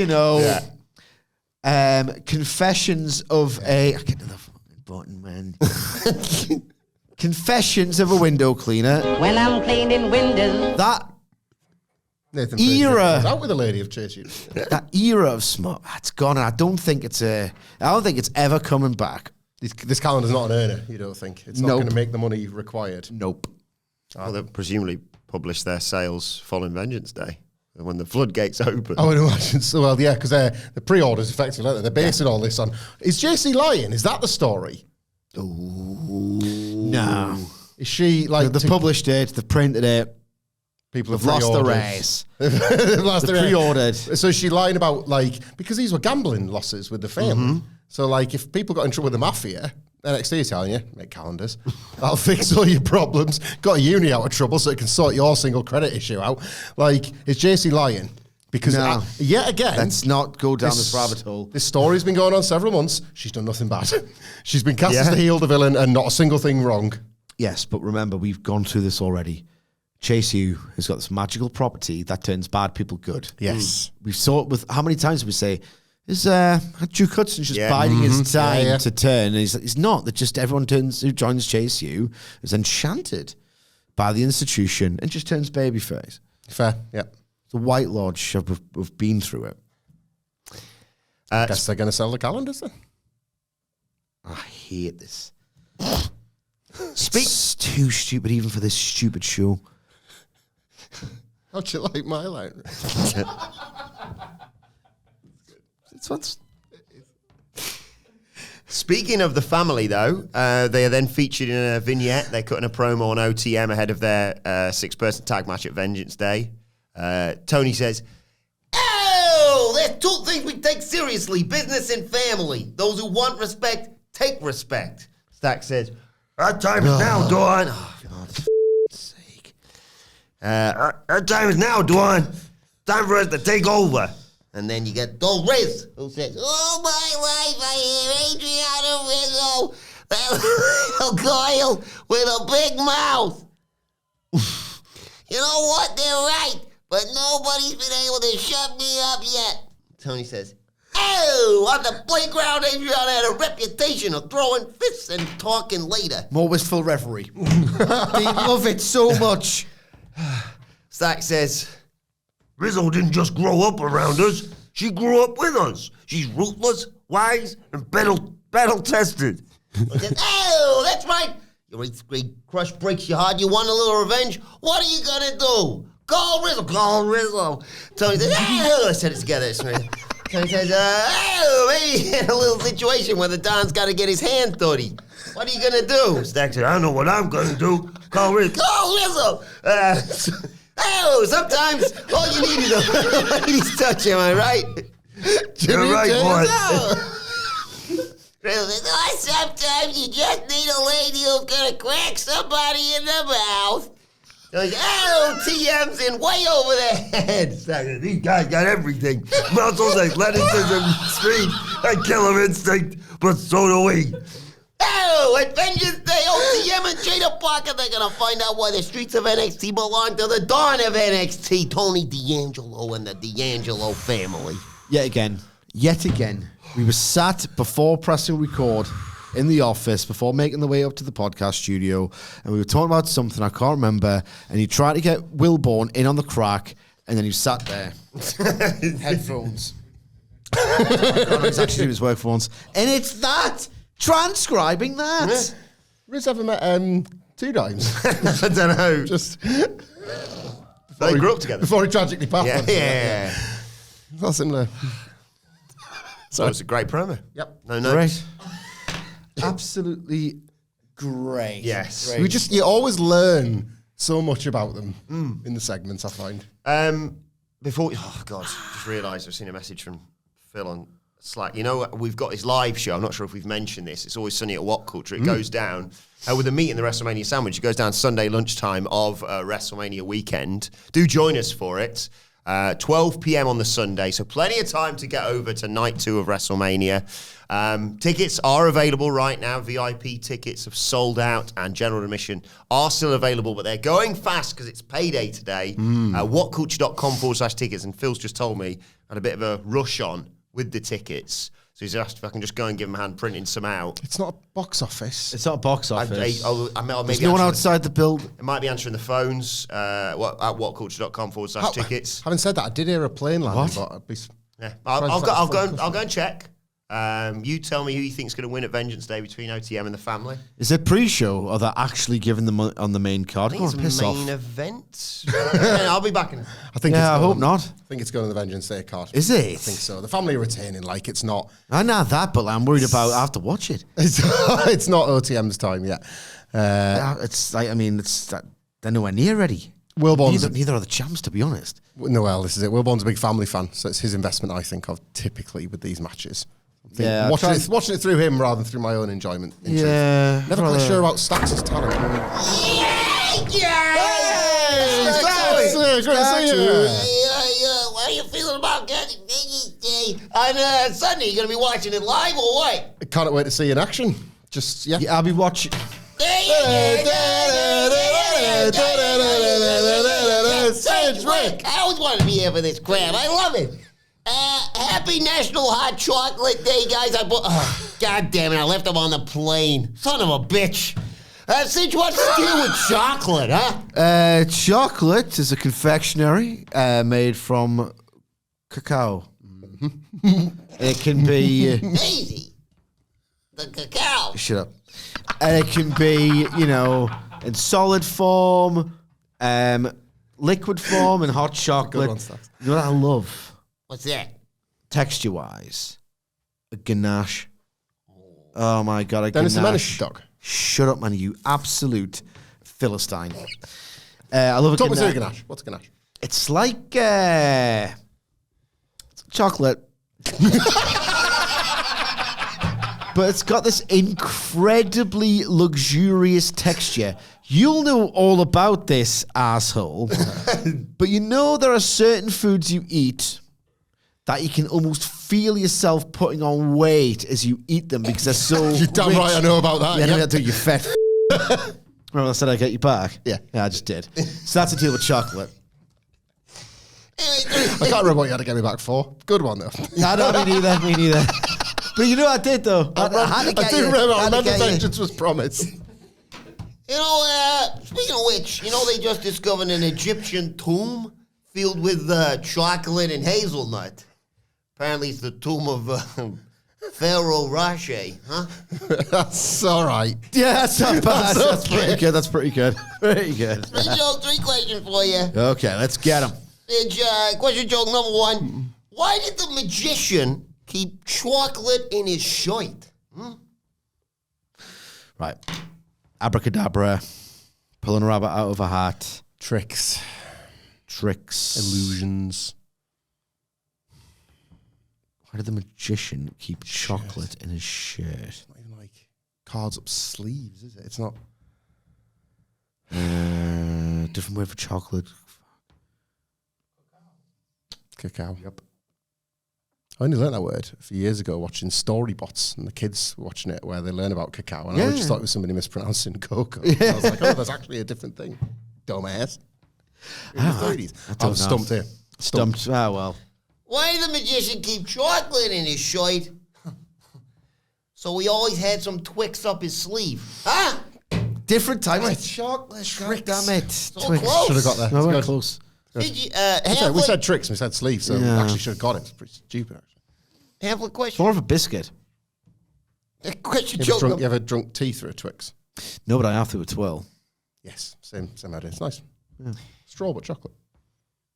confessions of a... I get to the fucking button, man. Confessions of a window cleaner. When I'm cleaning windows. That Nathan era. Out with a lady of church. that era of smut, that's gone. And I don't think it's ever coming back. This calendar's not an earner, you don't think? It's not Nope. going to make the money required? Nope. Well, they presumably publish their sales following Vengeance Day, when the floodgates open. I would imagine so. Well, yeah, because the pre-orders effectively, aren't they? They're basing all this on. Is JC lying? Is that the story? No. Is she like They've published it, they've printed it, people they've have lost the pre-ordered? race. They've lost They've the race. pre-ordered. So is she lying about, because these were gambling losses with the family. So, if people got in trouble with the mafia, NXT is telling you, make calendars. That'll fix all your problems. Got a uni out of trouble so it can sort your single credit issue out. Is JC lying? Because No. yet again... Let's not go down this rabbit hole. This story's been going on several months. She's done nothing bad. She's been cast as the heel, the villain, and not a single thing wrong. Yes, but remember, we've gone through this already. Chase U has got this magical property that turns bad people good. Yes. We've saw it with, how many times did we say, is Duke Hudson's just biding his time to turn? And he's not. That just everyone who joins Chase U is enchanted by the institution and just turns babyface. Fair, yep. The White Lodge, we've been through it. Guess they're going to sell the calendars then. I hate this. It's too stupid even for this stupid show. How'd you like my line? Speaking of the family, though, they are then featured in a vignette. They're cutting a promo on OTM ahead of their six-person tag match at Vengeance Day. Tony says, "Oh, there's two things we take seriously, business and family. Those who want respect, take respect." Stack says, "Our time is now, Dawn." Oh, for God's sake. Our time is now, Dawn. Time for us to take over. And then you get Dol Riz, who says, "All my life I hear Adriana Rizzo, that little girl with a big mouth. You know what? They're right, but nobody's been able to shut me up yet." Tony says, "Oh, on the playground, Adriana had a reputation of throwing fists and talking later." More wistful referee. They love it so much. Stack says, "Rizzo didn't just grow up around us. She grew up with us. She's ruthless, wise, and battle-tested." I said, "Oh, that's right. Your eighth grade crush breaks your heart. You want a little revenge? What are you going to do? Call Rizzo. Call Rizzo." Tony says, "Oh," I said it together. Tony says, maybe in a little situation where the Don's got to get his hand dirty. What are you going to do?" Stack said, "I know what I'm going to do. Call Rizzo." Call Rizzo. Sometimes all you need is a lady's touch, am I right? You're right, boy. Rizzo says, sometimes you just need a lady who's going to crack somebody in the mouth. Like, TM's in way over their heads. These guys got everything. Muscles, athleticism, speed, and killer instinct, but so do we. At Vengeance Day, OTM and Jada Parker, they're going to find out why the streets of NXT belong to the Dawn of NXT, Tony D'Angelo and the D'Angelo family. Yet again, we were sat before pressing record in the office, before making the way up to the podcast studio, and we were talking about something I can't remember, and he tried to get Wilborn in on the crack, and then he sat there. Headphones. He's actually doing his work for once. And it's that! Transcribing that! Riz ever met two times? I don't know. Just They grew up together. before he tragically passed. Yeah. Not similar. So it's a great promo. Yep. No. Great. Absolutely great. Yes. Great. You always learn so much about them in the segments, I find. Just realised I've seen a message from Phil on Slack. You know, we've got his live show. I'm not sure if we've mentioned this. It's Always Sunny at What Culture. It goes down with a meet in the WrestleMania sandwich. It goes down Sunday lunchtime of WrestleMania weekend. Do join us for it. 12 p.m. on the Sunday, so plenty of time to get over to night 2 of WrestleMania. Tickets are available right now. VIP tickets have sold out, and general admission are still available, but they're going fast because it's payday today. Whatculture.com/tickets, and Phil's just told me had a bit of a rush on with the tickets. So he's asked if I can just go and give him a hand printing some out. It's not a box office. It's not a box office. There's no one outside the building. It might be answering the phones at whatculture.com/tickets. Having said that, I did hear a plane landing, but I'd be... Yeah, I'll go and check. You tell me who you think's going to win at Vengeance Day between OTM and the family. Is it pre-show or they're actually giving them on the main card? I think it's a main event. I'll be back in. I hope not. I think it's going to the Vengeance Day card. Is it? I think so. The family are retaining, like it's not. I know that, but I'm worried about. I have to watch it. It's not OTM's time yet. It's like they're nowhere near ready. Wilborn's Neither are the champs, to be honest. no, well, this is it. Wilborn's a big family fan, so it's his investment I think of typically with these matches. Yeah, watching it through him rather than through my own enjoyment. Yeah, Never quite sure about Stax' talent. How are you feeling about getting Vengeance Day on Sunday? You gonna be watching it live or what? I can't wait to see you in action. Just yeah. I'll be watching. Rick, I always wanted to be here for this crap. I love it. Happy National Hot Chocolate Day, guys. God damn it, I left them on the plane. Son of a bitch. Since what's the deal with chocolate, huh? Chocolate is a confectionery made from cacao. It can be... Easy. The cacao. Shut up. It can be, in solid form, liquid form, and hot chocolate. one, Stax. You know what I love? What's that? Texture-wise, a ganache. Oh my God, a Dennis the ganache. Menace dog. Shut up, man, you absolute Philistine. I love a Talk me through ganache. ganache. What's ganache? It's like chocolate. But it's got this incredibly luxurious texture. You'll know all about this, asshole. But there are certain foods you eat that you can almost feel yourself putting on weight as you eat them because they're so You're damn rich. right I know about that. Yeah, Yeah. no, do you fat Remember I said I'd get you back? Yeah. Yeah, I just did. So that's a deal with chocolate. I can't remember what you had to get me back for. Good one, though. No, me neither. But I did, though. I I remember vengeance was promised. Speaking of which, they just discovered an Egyptian tomb filled with chocolate and hazelnut. Apparently it's the tomb of Pharaoh Rache, huh? That's all right. Yeah, that's not bad. That's pretty good. That's pretty good. Pretty good. Three questions for you. Okay, let's get them. Question joke number 1. Why did the magician keep chocolate in his shirt? Right. Abracadabra. Pulling a rabbit out of a hat. Tricks. Illusions. Illusions. Why did the magician keep chocolate in his shirt? It's not even like cards up sleeves, is it? It's not. Different word for chocolate. Cacao. Yep. I only learned that word a few years ago watching Storybots, and the kids were watching it where they learn about cacao. And I just thought it was somebody mispronouncing cocoa. Yeah. I was like, oh, that's actually a different thing. Dumbass. In the 30s. I was stumped here. Stumped. Ah, well. Why did the magician keep chocolate in his shirt? So he always had some Twix up his sleeve. Huh? Different types of chocolate. Tricks. Damn it. So Twix. close. Should have got there. No, It's we're good. close. Did you, We said tricks, we said sleeves, so we actually should have got it. It's pretty stupid, actually. Half-a question. More of a biscuit. Question You joke. ever drunk tea through a Twix? No, but I have to as well. Yes, same idea. It's nice. Yeah. Straw but chocolate.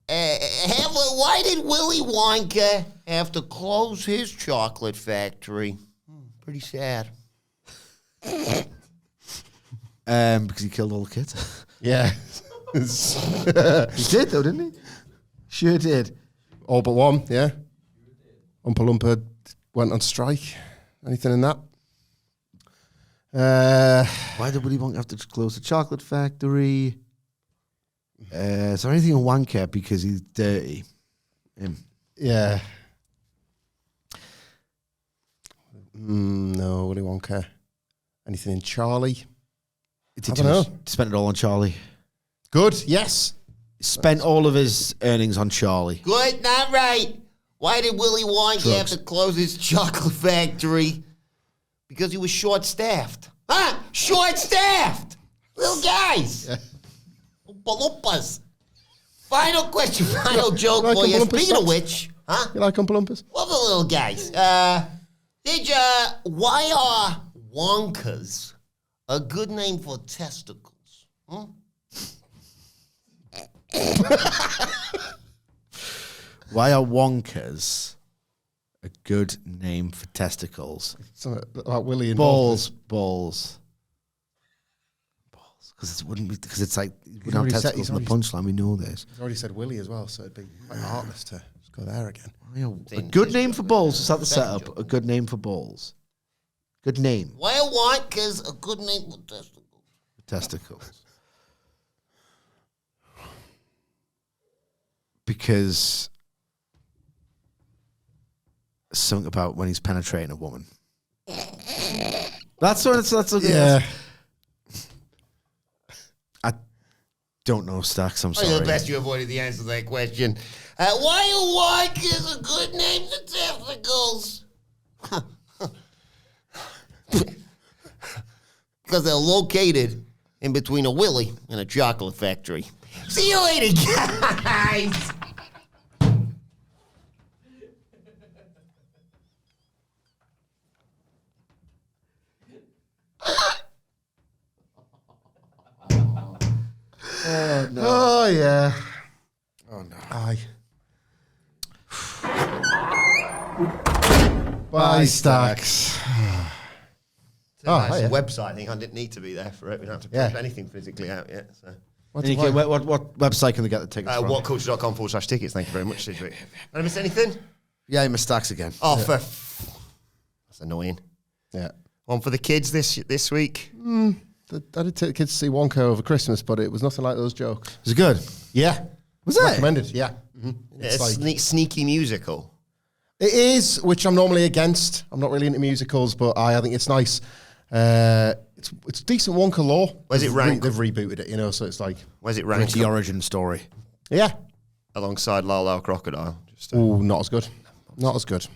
Why did Willy Wonka have to close his chocolate factory? Pretty sad. Because he killed all the kids. Yeah. He did, though, didn't he? Sure did. All but one, yeah. Oompa Loompa went on strike. Anything in that? Why did Willy Wonka have to close the chocolate factory? Is there anything in Wonka because he's dirty? Him. Yeah. No, Willy Wonka. Anything in Charlie? I don't know. Spent it all on Charlie. Good, yes. Spent all of his earnings on Charlie. Good, not right. Why did Willy Wonka have to close his chocolate factory? Because he was short-staffed. Huh? Short-staffed! Little guys. Oompa-loompas. Final question, final joke like for you. Oompa Loompas Speaking of socks? which, huh? You like Oompa Loompas? Love the little guys. Why are Wonkas a good name for testicles? Hmm? Why are Wonkas a good name for testicles? Something about Willy and Balls. Because it wouldn't be, because it's like, we don't have already said- testicles he's in the punchline, we know this. He's already said Willy as well, so it'd be quite heartless to just go there again. A good name for balls, is that the setup? A good name for balls. Good name. Why are Wonkas a good name for testicles? Testicles. Because something about when he's penetrating a woman. That's what it's. Yeah. I don't know, Stacks. I'm Probably sorry. the best you avoided the answer to that question. Why are Wonkas a good name for testicles? Because they're located in between a willy and a chocolate factory. See you later, guys. Oh, yeah. Oh, no. Aye. Bye, Stacks. Nice hiya. website thing. I didn't need to be there for it. We don't have to Yeah. print anything physically out yet. So. What What website can they get the tickets from? Whatculture.com/tickets. Thank you very much, Sidgwick. Did I miss anything? Yeah, my Stacks again. Oh, that's annoying. Yeah. One for the kids this week. I did take the kids to see Wonka over Christmas, but it was nothing like those jokes. Was it good? Yeah. Was it? Recommended, yeah. It's It's a like, sneaky musical. it is, which I'm normally against. I'm not really into musicals, but I think it's nice. It's decent Wonka lore. Where's it rank? They've rebooted it, so it's like, Where's it ranked? The origin story. yeah. Alongside Lyle Lyle Crocodile. Just, Oh, not as good. Not as good.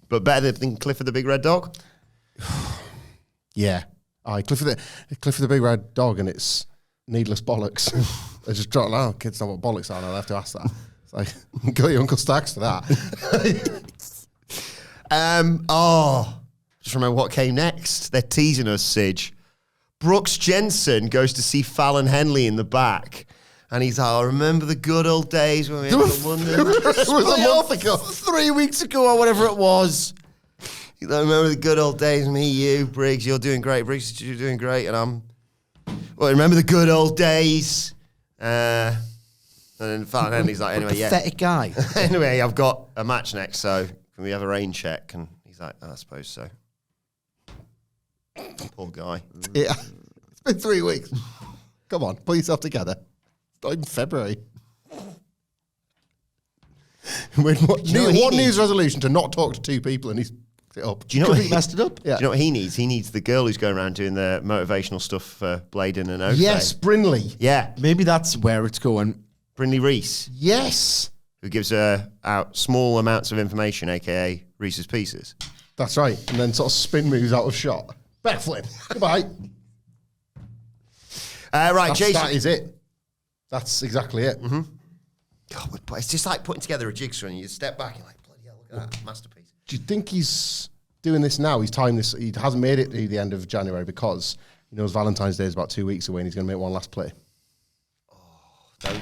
but better than Clifford the Big Red Dog. Yeah. Clifford the Big Red Dog, and it's needless bollocks. I just dropped out. Kids know what bollocks are, and I'll have to ask that. It's like, go your Uncle Stacks for that. Just remember what came next. They're teasing us, Sidge. Brooks Jensen goes to see Fallon Henley in the back. And he's like, I remember the good old days when we went to London. It was a month ago. 3 weeks ago or whatever it was. You know, remember the good old days, me, you, Briggs, you're doing great. Briggs, you're doing great. And remember the good old days. And then Fallon Henley's like, anyway, yeah. Pathetic guy. Anyway, I've got a match next, so can we have a rain check? And he's like, I suppose so. Poor guy. Yeah. It's been 3 weeks. Come on, pull yourself together. It's not even February. What news resolution to not talk to two people and he's it up. Do you know what He messed it up. Yeah. Do you know what he needs? He needs the girl who's going around doing the motivational stuff for Bladen and Oakley. Yes, Brinley. Yeah. Maybe that's where it's going. Brindley Reese, Yes. who gives her out small amounts of information, a.k.a. Reese's Pieces. That's right. And then sort of spin moves out of shot. Backflip. Goodbye. Right, Jason. That is it. That's exactly it. God, it's just like putting together a jigsaw and you step back and you're like, bloody hell, look at that masterpiece. Do you think he's doing this now? He's timed this. He hasn't made it to the end of January because he knows Valentine's Day is about 2 weeks away and he's going to make one last play.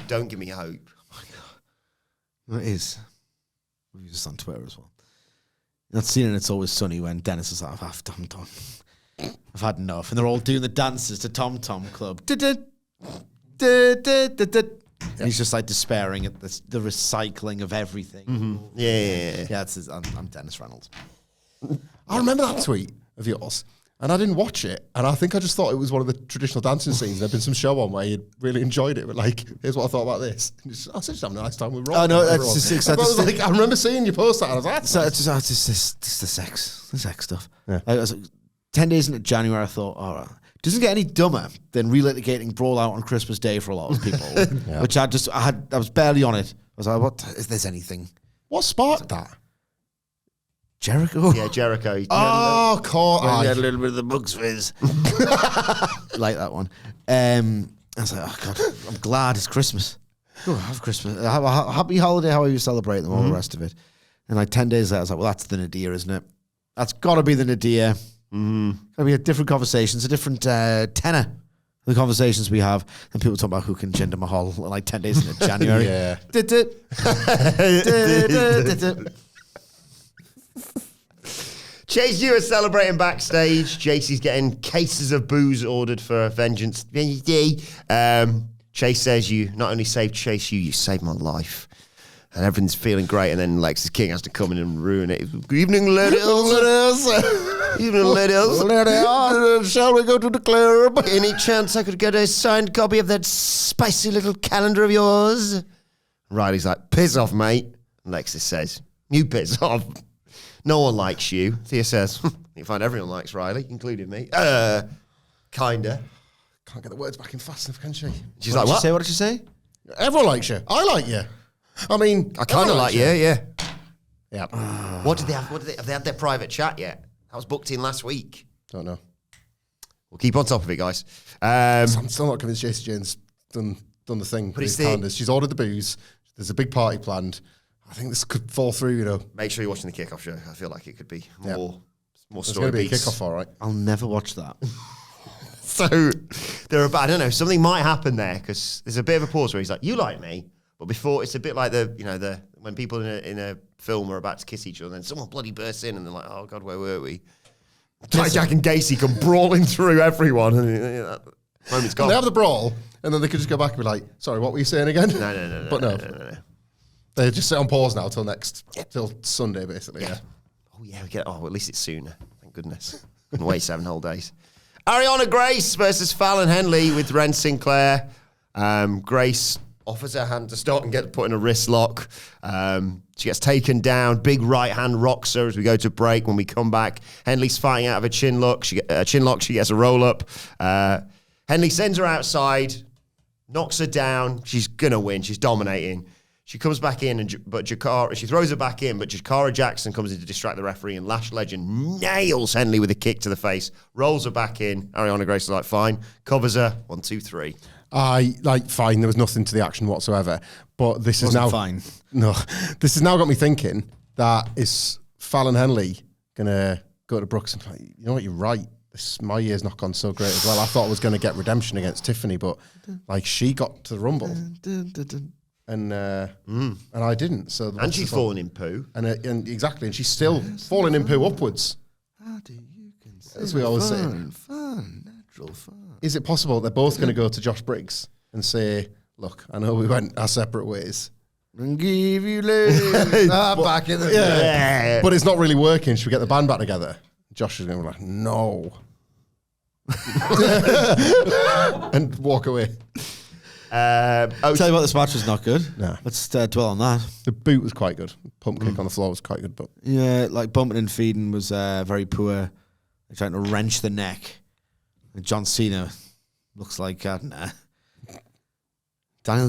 Don't give me hope. It is. We were just on Twitter as well. Not seen it. It's Always Sunny when Dennis is like, I'm done. I've had enough. And they're all doing the dances to Tom Tom Club. And he's just like despairing at the recycling of everything. Yeah. Yeah, I'm Dennis Reynolds. I remember that tweet of yours And I didn't watch it, and I think I just thought it was one of the traditional dancing scenes. There'd been some show on where you really enjoyed it, but like, here's what I thought about this. I was just having a nice time with Rob. Oh, no, that's just I remember seeing you post that, and I was like, it's the sex stuff. Yeah. Like, I was, 10 days into January, I thought, all right. Doesn't get any dumber than relitigating Brawl Out on Christmas Day for a lot of people, which I was barely on it. I was like, what, if there's anything? What sparked that? Jericho? Yeah, Jericho. Oh, cool. He had a little bit of the Bugs fizz. Like that one. I was like, oh, God, I'm glad it's Christmas. Oh, have Christmas. Have a happy holiday, however you celebrate them, all the rest of it. And like 10 days later, I was like, well, that's the nadir, isn't it? That's got to be the nadir. Got to be a different conversations, a different tenor. The conversations we have, and people talk about who can Jinder Mahal like 10 days into January. Yeah. Chase U is celebrating backstage. JC's getting cases of booze ordered for Vengeance Day. Chase says, you not only saved Chase U, you saved my life. And everything's feeling great, and then Lexus King has to come in and ruin it. Good evening, ladies. Evening, ladies. Shall we go to the club? Any chance I could get a signed copy of that spicy little calendar of yours? Riley's like, piss off, mate. Lexus says, you piss off. No one likes you. Thea says, you find everyone likes Riley, including me. Kinda. Can't get the words back in fast enough, can she? She's like, what? What did she say? Everyone likes you. I like you. I mean, I kind of like you, yeah. Yeah. What did they have? Have they had their private chat yet? That was booked in last week. Don't know. We'll keep on top of it, guys. I'm still not convinced Jason Jane's done the thing. But it's calendars. She's ordered the booze. There's a big party planned. I think this could fall through, you know. Make sure you're watching the kickoff show. I feel like it could be more There's story going to be a beats. kickoff, all right. I'll never watch that. So I don't know, something might happen there because there's a bit of a pause where he's like, you like me? But before, it's a bit like the when people in a film are about to kiss each other and then someone bloody bursts in and they're like, oh God, where were we? Jack and Gacy come brawling through everyone and that moment's gone. They have the brawl and then they could just go back and be like, sorry, what were you saying again? No. But no. They just sit on pause now till Sunday, basically. Yeah. Oh yeah, at least it's sooner. Thank goodness. Couldn't wait 7 whole days. Ariana Grace versus Fallon Henley with Ren Sinclair. Grace offers her hand to start and get put in a wrist lock. She gets taken down. Big right hand rocks her as we go to break. When we come back, Henley's fighting out of a chin lock. She gets a roll up. Henley sends her outside, knocks her down. She's gonna win. She's dominating. She comes back in, she throws her back in, but Jakara Jackson comes in to distract the referee, and Lash Legend nails Henley with a kick to the face, rolls her back in. Ariana Grace is like, fine, covers her, 1, 2, 3. Fine, there was nothing to the action whatsoever. But this is now fine. No, this has now got me thinking that is Fallon Henley going to go to Brooks and be like, you know what, you're right. My year's not gone so great as well. I thought I was going to get redemption against Tiffany, but like she got to the Rumble. And I didn't. So And she's fallen in poo. And exactly, and she's still falling in poo upwards. How do you consider As we always say. natural fun? Is it possible they're both going to go to Josh Briggs and say, look, I know we went our separate ways. And give you legs back in the Yeah. But it's not really working. Should we get the band back together? Josh is going to be like, no. And walk away. I'll tell you what, this match was not good. No. Let's dwell on that. The boot was quite good. Pump kick on the floor was quite good. But Yeah, like bumping and feeding was very poor. They're trying to wrench the neck. And John Cena looks like, Daniel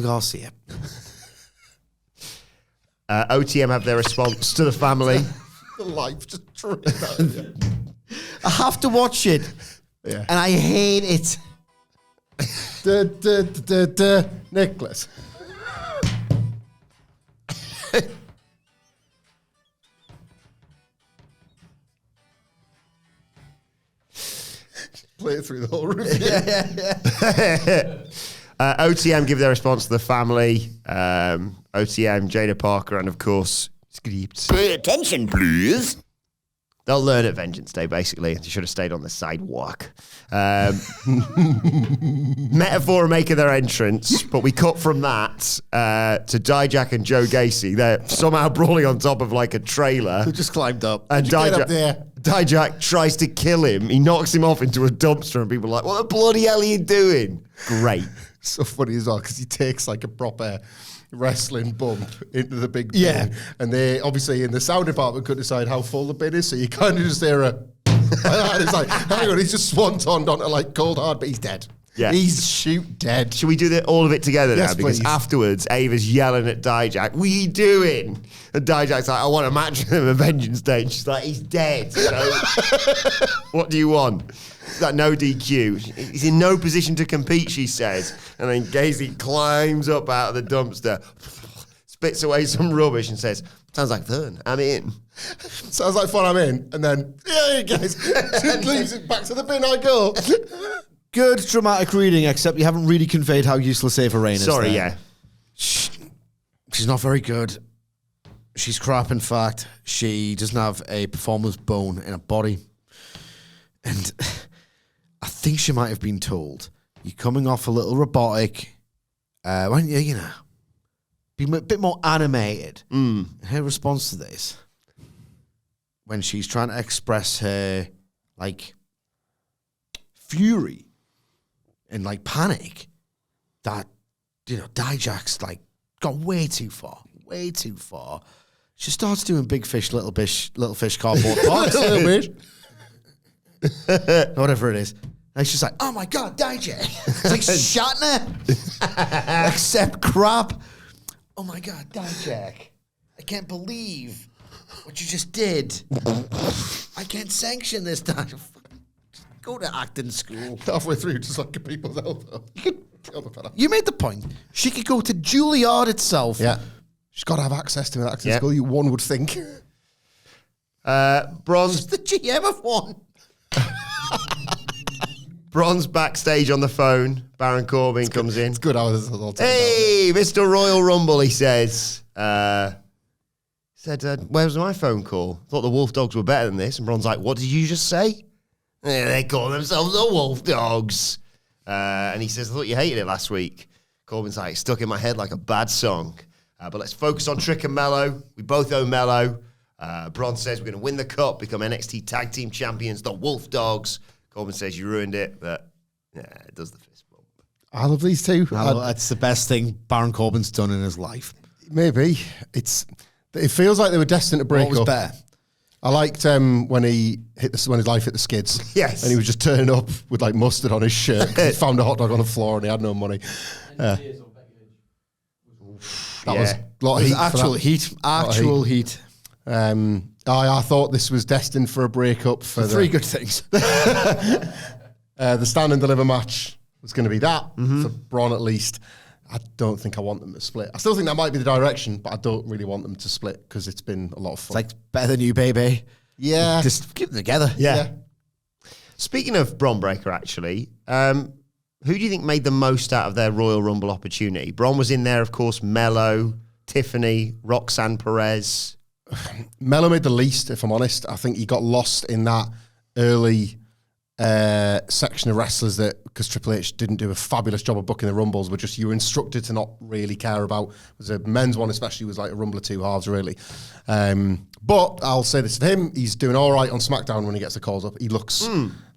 Garcia. OTM have their response to the family. the life just tripped out of you. I have to watch it. Yeah. And I hate it. Nicholas. Play it through the whole room. OTM give their response to the family. OTM, Jada Parker, and of course, Scripts. Pay attention, please. They'll learn at Vengeance Day, basically. They should have stayed on the sidewalk. Metaphor are making their entrance, but we cut from that to Dijak and Joe Gacy. They're somehow brawling on top of like a trailer. Who just climbed up. And Get up there. Dijak tries to kill him. He knocks him off into a dumpster, and people are like, "What the bloody hell are you doing?" Great. So funny as well because he takes like a proper wrestling bump into the big bin. Yeah. And they obviously in the sound department couldn't decide how full the bin is, so you kind of just hear a and it's like, hang on, he's just swantoned onto like cold hard, but he's dead. Yeah. He's shoot dead. Should we do all of it together Yes, now? Because please. afterwards, Ava's yelling at Dijak, "What are you doing?" And Dijak's like, "I want a match with him at Vengeance Day." And she's like, "He's dead. So what do you want?" She's like, "No DQ. He's in no position to compete," she says. And then Gacy climbs up out of the dumpster, spits away some rubbish and says, "Sounds like fun. I'm in." Sounds like fun, I'm in. And then, yeah, guys, just leaves it back to the bin I go. Good dramatic reading, except you haven't really conveyed how useless Ava Raine is. Sorry, there. yeah. She's not very good. She's crap, in fact. She doesn't have a performer's bone in her body. And I think she might have been told, "You're coming off a little robotic. Why don't you, be a bit more animated." Her response to this, when she's trying to express her, like, fury and, like, panic, that, Dijak's, like, gone way too far. She starts doing big fish, little fish cardboard box. Little bit. Whatever it is. And she's like, "Oh my God, Dijak." It's like Shatner. Except crap. "Oh my God, Dijak. I can't believe what you just did. I can't sanction this time. Go to acting school." Halfway through, just like a people's elbow. You made the point. She could go to Juilliard itself. Yeah. She's got to have access to an acting school, one would think. Bronze The GM of one. Bronze backstage on the phone. Baron Corbin comes in. It's good how this is all turned "Hey, Mr. Royal Rumble," he says. "Where was my phone call? Thought the Wolf Dogs were better than this." And Bron's like, "What did you just say?" They call themselves the Wolf Dogs. And he says, "I thought you hated it last week." Corbin's like, "Stuck in my head like a bad song." But let's focus on Trick and Mello. We both owe Mello. Bron says we're going to win the cup, become NXT Tag Team Champions, the Wolf Dogs. Corbin says you ruined it, but it does the fist bump. I love these two. That's the best thing Baron Corbin's done in his life. Maybe. It feels like they were destined to break What was up. better? I liked when his life hit the skids. Yes. And he was just turning up with like mustard on his shirt 'cause he found a hot dog on the floor and he had no money. That was a lot of heat. Actual heat. I thought this was destined for a breakup for Three good things. the stand and deliver match was going to be that for Braun at least. I don't think I want them to split. I still think that might be the direction, but I don't really want them to split because it's been a lot of fun. It's like better than you, baby. Yeah. Just keep them together. Yeah. Speaking of Bron Breakker, actually, who do you think made the most out of their Royal Rumble opportunity? Bron was in there, of course, Mello, Tiffany, Roxanne Perez. Mello made the least, if I'm honest. I think he got lost in that early section of wrestlers that, because Triple H didn't do a fabulous job of booking the Rumbles, were just, you were instructed to not really care about. It was a men's one, especially, was like a Rumble of two halves, really. But I'll say this of him, he's doing all right on SmackDown when he gets the calls up. He looks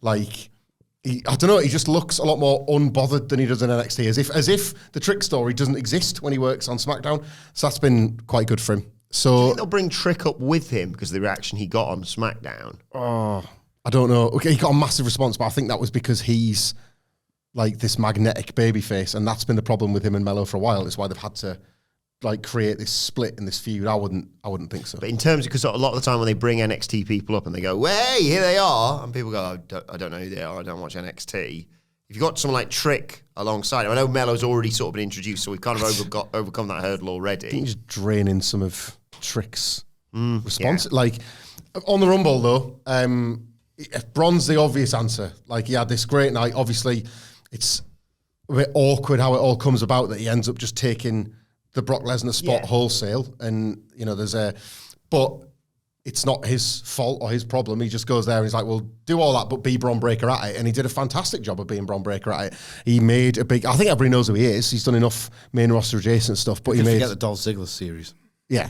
like, I don't know, he just looks a lot more unbothered than he does in NXT, as if the Trick story doesn't exist when he works on SmackDown. So that's been quite good for him. Do you So think they'll bring Trick up with him because of the reaction he got on SmackDown? I don't know. Okay, he got a massive response, but I think that was because he's like this magnetic babyface, and that's been the problem with him and Mello for a while. It's why they've had to like create this split in this feud. I wouldn't think so. But in terms of, because a lot of the time when they bring NXT people up and they go, "Hey, here they are," and people go, I don't know who they are, I don't watch NXT. If you've got someone like Trick alongside him, I know Mello's already sort of been introduced, so we've kind of overcome that hurdle I already. think he's draining some of Trick's response. Yeah. Like on the Rumble though, Bron's the obvious answer. Like he had this great night. Obviously, it's a bit awkward how it all comes about that he ends up just taking the Brock Lesnar spot wholesale, and you know but it's not his fault or his problem. He just goes there and he's like, "Well, do all that, but be Bron Breakker at it." And he did a fantastic job of being Bron Breakker at it. He made a big. I think everybody knows who he is. He's done enough main roster adjacent stuff, but he made Forget the Dolph Ziggler series. yeah,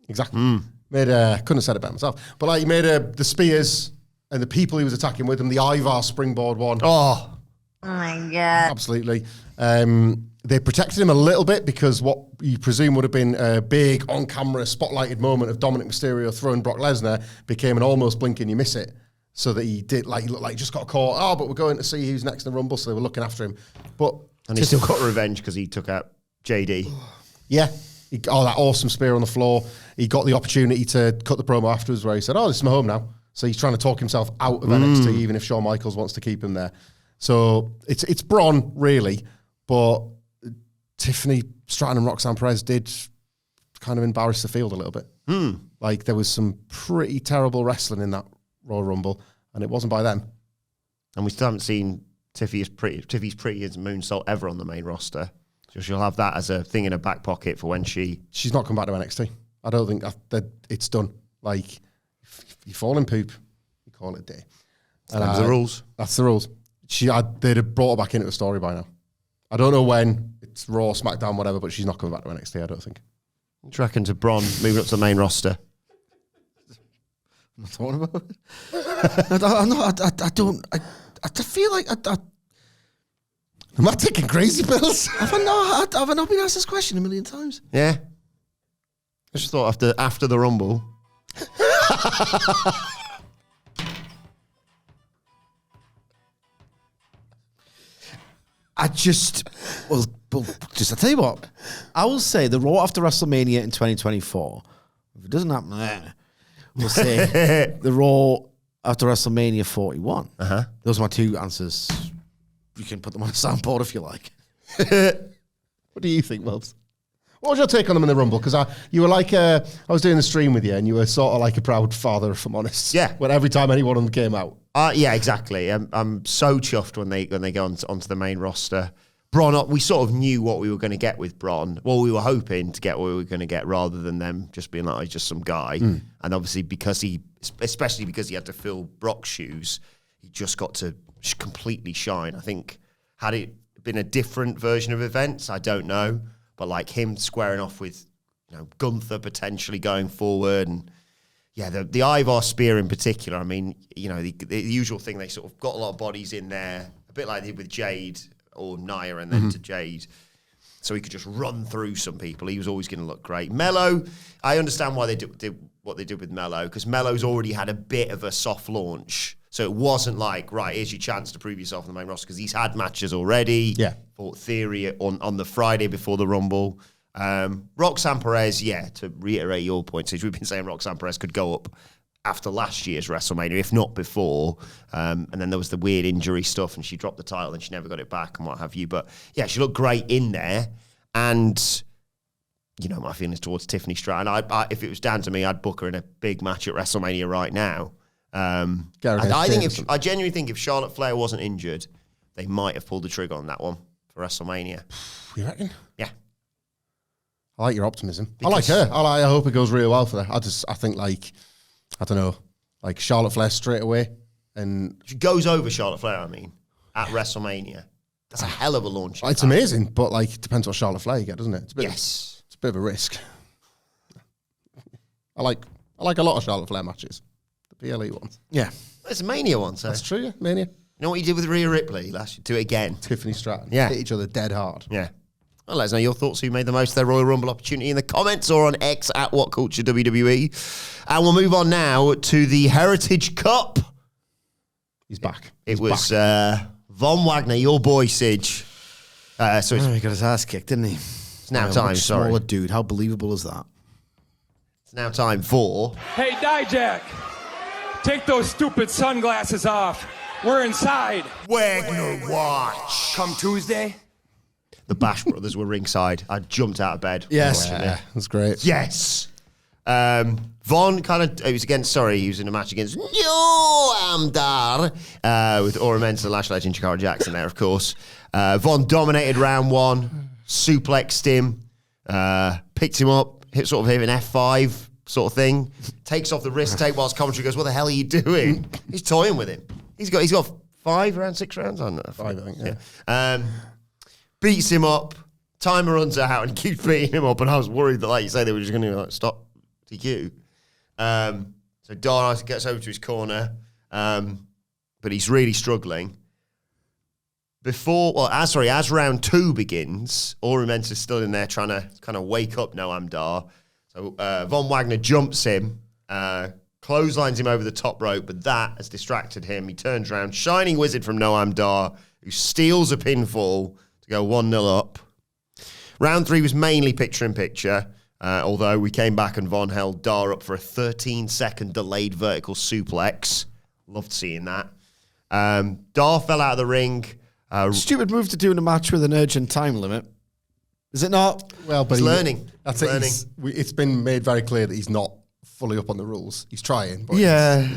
exactly. Couldn't have said it better myself. But like he made the spears and the people he was attacking with him, the Ivar springboard one. Oh, my God. Absolutely. They protected him a little bit because what you presume would have been a big on-camera spotlighted moment of Dominic Mysterio throwing Brock Lesnar became an almost blink and you miss it. So that he did, like, he looked like he just got caught. Oh, but we're going to see who's next in the Rumble, so they were looking after him. And he still got revenge because he took out JD. Yeah. That awesome spear on the floor. He got the opportunity to cut the promo afterwards where he said, this is my home now. So he's trying to talk himself out of NXT, even if Shawn Michaels wants to keep him there. So it's Braun, really, but Tiffany Stratton and Roxanne Perez did kind of embarrass the field a little bit. Like, there was some pretty terrible wrestling in that Royal Rumble, and it wasn't by them. And we still haven't seen Tiffy's prettiest moonsault ever on the main roster. So she'll have that as a thing in her back pocket for when she's not come back to NXT. I don't think that it's done. Like, if you fall in poop, you call it a day. That's the rules. That's the rules. They'd have brought her back into the story by now. I don't know when. It's Raw, SmackDown, whatever, but she's not coming back to NXT, I don't think. What do you reckon to Braun moving up to the main roster? I'm not talking about it. I feel like am I taking crazy pills? Have I not been asked this question a million times? Yeah. I just thought after the Rumble. I'll tell you what, I will say the Raw after WrestleMania in 2024, if it doesn't happen, we'll say the Raw after WrestleMania 41. Those are my two answers. You can put them on a soundboard if you like. What do you think, Mubs? What was your take on them in the Rumble? Because you were like, I was doing the stream with you, and you were sort of like a proud father, if I'm honest. Yeah. When every time any one of them came out. Yeah, exactly. I'm so chuffed when they go onto the main roster. Braun, we sort of knew what we were going to get with Braun. Well, we were hoping to get what we were going to get rather than them just being like, he's just some guy. And obviously, especially because he had to fill Brock's shoes, he just got to completely shine. I think, had it been a different version of events, I don't know. But like him squaring off with Gunther potentially going forward, and yeah, the Ivar spear in particular. I mean, the usual thing, they sort of got a lot of bodies in there, a bit like they did with Jade or Nia, and then to Jade, so he could just run through some people. He was always going to look great. Mello, I understand why they did what they did with Mello, because Mello's already had a bit of a soft launch. So it wasn't like, right, here's your chance to prove yourself on the main roster, because he's had matches already. Yeah. Fought Theory on the Friday before the Rumble. Roxanne Perez, to reiterate your point, since we've been saying Roxanne Perez could go up after last year's WrestleMania, if not before. And then there was the weird injury stuff, and she dropped the title and she never got it back and what have you. But yeah, she looked great in there. And, my feelings towards Tiffany Stratton, if it was down to me, I'd book her in a big match at WrestleMania right now. I genuinely think if Charlotte Flair wasn't injured, they might have pulled the trigger on that one for WrestleMania. You reckon? Yeah. I like your optimism. I like her. I hope it goes really well for her. I think I don't know, like Charlotte Flair straight away. And she goes over Charlotte Flair, at WrestleMania. That's a hell of a launch. It's amazing, but it depends what Charlotte Flair you get, doesn't it? Yes. It's a bit of a risk. I like a lot of Charlotte Flair matches. The PLE ones. Yeah. It's a Mania one, so. That's true, yeah. Mania. You know what you did with Rhea Ripley last year? Do it again. Tiffany Stratton. Yeah. Hit each other dead hard. Yeah. Well, let us know your thoughts. Who made the most of their Royal Rumble opportunity in the comments or on X at WhatCultureWWE. And we'll move on now to the Heritage Cup. He's back. It was Von Wagner, your boy, Sige. He got his ass kicked, didn't he? It's now time, sorry. Smaller dude. How believable is that? It's now time for... Hey, Dijak, take those stupid sunglasses off. We're inside. Wagner Watch. Come Tuesday. The Bash Brothers were ringside. I jumped out of bed. Yes. Yeah, that's great. Yes. Von he was in a match against Noam Dar with Ora Mensah, Lash Legend, Chikara Jackson there, of course. Von dominated round one, suplexed him, picked him up, hit an F5 sort of thing, takes off the wrist tape whilst commentary goes, what the hell are you doing? He's toying with him. He's got 6 rounds on that. 5, I think, yeah. Beats him up, timer runs out and keeps beating him up, and I was worried that, like you say, they were just going to stop DQ. So Dar gets over to his corner, but he's really struggling. As round 2 begins, Ori Mensah's still in there trying to kind of wake up Noam Dar. So Von Wagner jumps him, clotheslines him over the top rope, but that has distracted him. He turns around, Shining Wizard from Noam Dar, who steals a pinfall to go 1-0 up. Round 3 was mainly picture-in-picture, although we came back and Von held Dar up for a 13-second delayed vertical suplex. Loved seeing that. Dar fell out of the ring. Stupid move to do in a match with an urgent time limit. Is it not? Well, but he's learning. That's He's it. learning. It's been made very clear that he's not fully up on the rules. He's trying. But Yeah.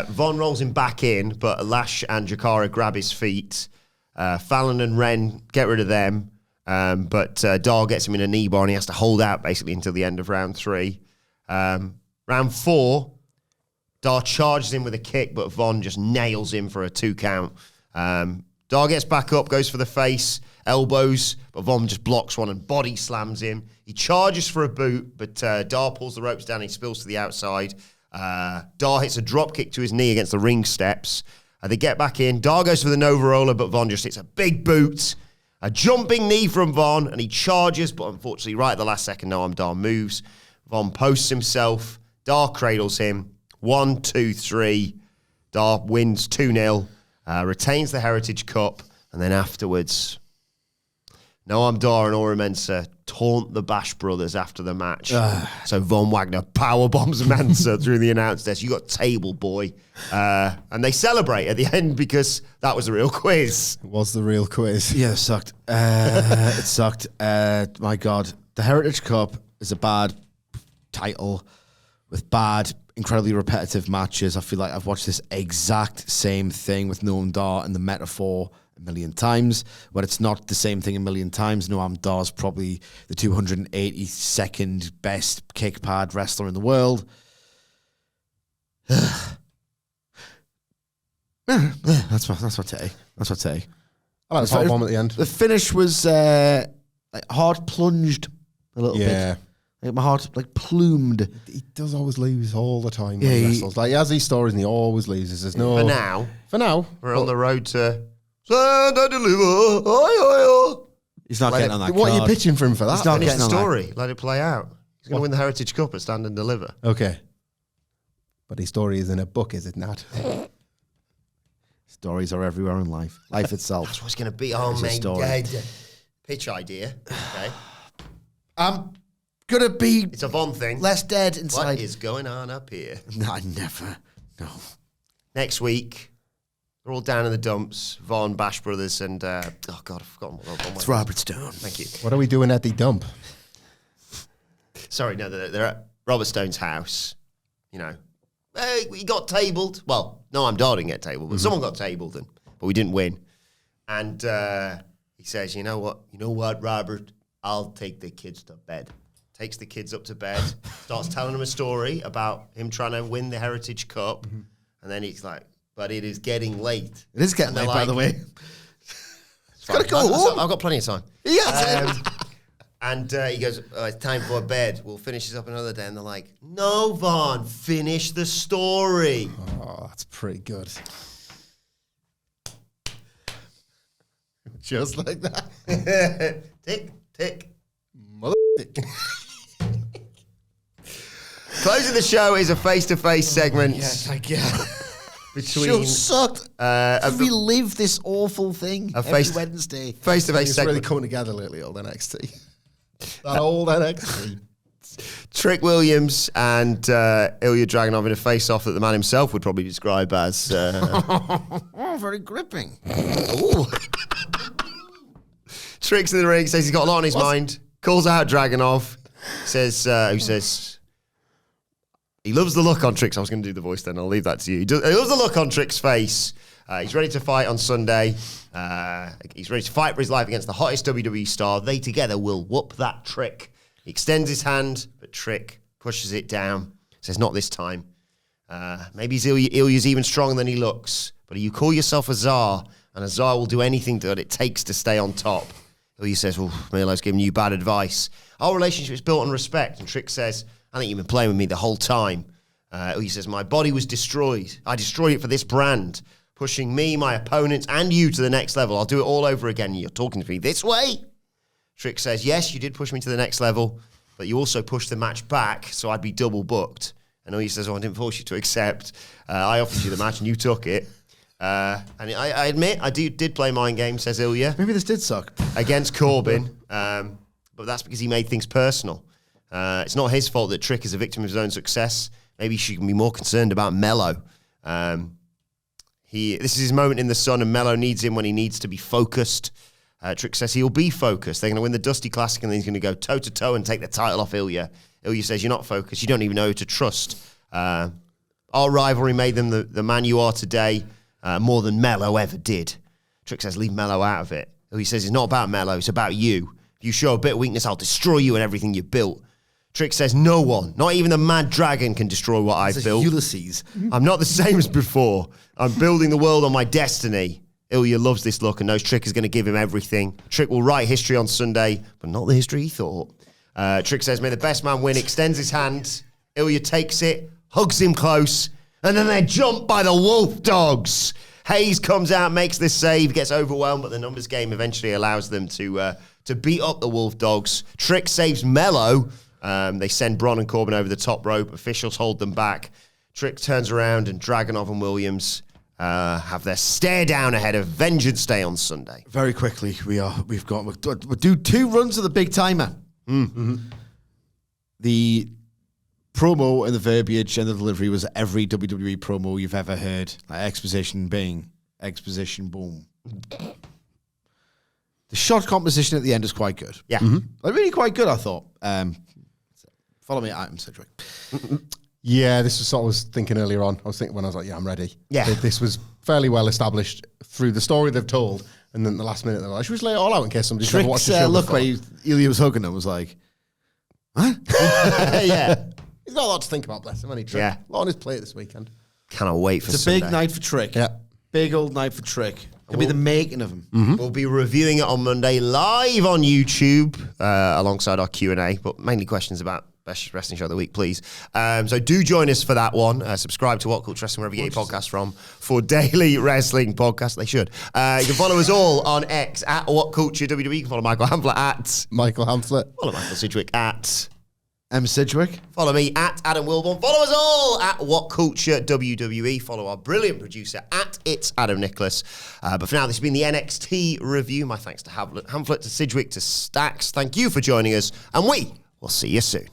Von rolls him back in, but Lash and Jakara grab his feet. Fallon and Ren get rid of them, but Dar gets him in a knee bar and he has to hold out basically until the end of round 3. Round 4, Dar charges him with a kick, but Von just nails him for a 2 count. Dar gets back up, goes for the face, elbows, but Von just blocks one and body slams him. He charges for a boot, but Dar pulls the ropes down and he spills to the outside. Dar hits a drop kick to his knee against the ring steps. They get back in. Dar goes for the Nova Roller, but Von just hits a big boot. A jumping knee from Von, and he charges, but unfortunately right at the last second, Noam Dar moves. Von posts himself. Dar cradles him. 1, 2, 3. Dar wins 2-0. Retains the Heritage Cup, and then afterwards, Noam Dar and Ori Mensah taunt the Bash Brothers after the match. So Von Wagner powerbombs Mensah through the announce desk. You got table, boy. And they celebrate at the end because that was a real quiz. it was the real quiz. Yeah, it sucked. It sucked. My God. The Heritage Cup is a bad title with bad, incredibly repetitive matches. I feel like I've watched this exact same thing with Noam Dar and the metaphor a million times. When it's not the same thing a million times, Noam Dar's probably the 282nd best kick pad wrestler in the world. That's my take. That's my take. I like the power bomb at the end. The finish was like hard plunged a little bit. Like my heart like plumed. He does always lose all the time. Yeah, when he he- wrestles. Like he has these stories and he always loses. There's no For now, we're on the road to Send and Deliver. Oi, oi, oi. He's not getting on that What are you card. pitching for him for that? He's not Finish getting the on that. story. Let it play out. He's going to win the Heritage Cup at Stand and Deliver. Okay. But his story is in a book, is it not? Stories are everywhere in life. Life itself. That's what's going to be. Oh, It's a my story. God. Pitch idea. Okay. I'm gonna be It's a Von thing. less dead inside. What is going on up here? No, I never. No. Next week, they're all down in the dumps. Von, Bash Brothers, and oh God, I've forgotten what Von was. It's Robert Stone. Thank you. What are we doing at the dump? Sorry, no, they're at Robert Stone's house. You know, hey, we got tabled. Well, no, I'm didn't get tabled, but someone got tabled, but we didn't win. And he says, you know what, Robert? I'll take the kids to bed. Takes the kids up to bed, starts telling them a story about him trying to win the Heritage Cup, and then he's like, but it is getting late. It is getting And late, they're by the like, way. Gotta go home. I've got plenty of time. Yes. And he goes, it's time for bed. We'll finish this up another day. And they're like, no, Vaughn, finish the story. Oh, that's pretty good. Just like that. Tick, tick. Mother. Closing the show is a face-to-face segment I get. between sucked. a Relive this awful thing every face- Wednesday. face-to-face It's really segment. coming together lately, old NXT. That old NXT. Trick Williams and Ilya Dragunov in a face-off that the man himself would probably describe as... Oh, very gripping. Trick's in the ring, says he's got a lot on his mind, calls out Dragunov, who says... He loves the look on Trick's. I was going to do the voice then. I'll leave that to you. He loves the look on Trick's face. He's ready to fight on Sunday. He's ready to fight for his life against the hottest WWE star. They together will whoop that Trick. He extends his hand, but Trick pushes it down. Says, not this time. Maybe Ilya's even stronger than he looks. But you call yourself a Tsar, and a Tsar will do anything that it takes to stay on top. Ilya says, Milo's giving you bad advice. Our relationship is built on respect. And Trick says, I think you've been playing with me the whole time. He says, my body was destroyed. I destroyed it for this brand, pushing me, my opponents, and you to the next level. I'll do it all over again. You're talking to me this way? Trick says, yes, you did push me to the next level, but you also pushed the match back, so I'd be double booked. And he says, I didn't force you to accept. I offered you the match, and you took it. And I admit, I did play mind games, says Ilya. Maybe this did suck. Against Corbin, but that's because he made things personal. It's not his fault that Trick is a victim of his own success. Maybe she can be more concerned about Mello. This is his moment in the sun, and Mello needs him when he needs to be focused. Trick says he'll be focused. They're going to win the Dusty Classic, and then he's going to go toe-to-toe and take the title off Ilya. Ilya says, you're not focused. You don't even know who to trust. Our rivalry made them the man you are today more than Mello ever did. Trick says, leave Mello out of it. Ilya says, it's not about Mello, it's about you. If you show a bit of weakness, I'll destroy you and everything you've built. Trick says, no one, not even the Mad Dragon, can destroy what I've built. Ulysses. I'm not the same as before. I'm building the world on my destiny. Ilya loves this look and knows Trick is going to give him everything. Trick will write history on Sunday, but not the history he thought. Trick says, may the best man win, extends his hand. Ilya takes it, hugs him close, and then they're jumped by the Wolf Dogs. Hayes comes out, makes this save, gets overwhelmed, but the numbers game eventually allows them to beat up the Wolf Dogs. Trick saves Mello. They send Bron and Corbin over the top rope. Officials hold them back. Trick turns around, and Dragunov and Williams have their stare down ahead of Vengeance Day on Sunday. Very quickly, we'll do 2 runs of the big timer. Mm-hmm. The promo and the verbiage and the delivery was every WWE promo you've ever heard. Like exposition, bing, exposition, boom. The shot composition at the end is quite good. Yeah. Like, really quite good, I thought. Follow me at Item Sidgwick. Yeah, this was what I was thinking earlier on. I was thinking when I was like, yeah, I'm ready. Yeah. This was fairly well established through the story they've told. And then at the last minute, they're like, should we just lay it all out in case somebody's never watched the show look before? where Ilya was hugging him was like, huh? Yeah. He's got a lot to think about, bless him, hasn't he, Trick? Yeah. A lot on his plate this weekend. Cannot wait for It's a Sunday. big night for Trick. Yeah. Big old night for Trick. Could be the making of him. We'll be reviewing it on Monday live on YouTube alongside our Q&A, but mainly questions about best wrestling show of the week, please. So do join us for that one. Subscribe to What Culture Wrestling, wherever you get your podcasts from, for daily wrestling podcasts. They should. You can follow us all on X at What Culture WWE. You can follow Michael Hamflet at Michael Hamflet. Follow Michael Sidgwick at M. Sidgwick. Follow me at Adam Wilborn. Follow us all at What Culture WWE. Follow our brilliant producer at It's Adam Nicholas. But for now, this has been the NXT review. My thanks to Hamflet, to Sidgwick, to Stacks. Thank you for joining us, and we will see you soon.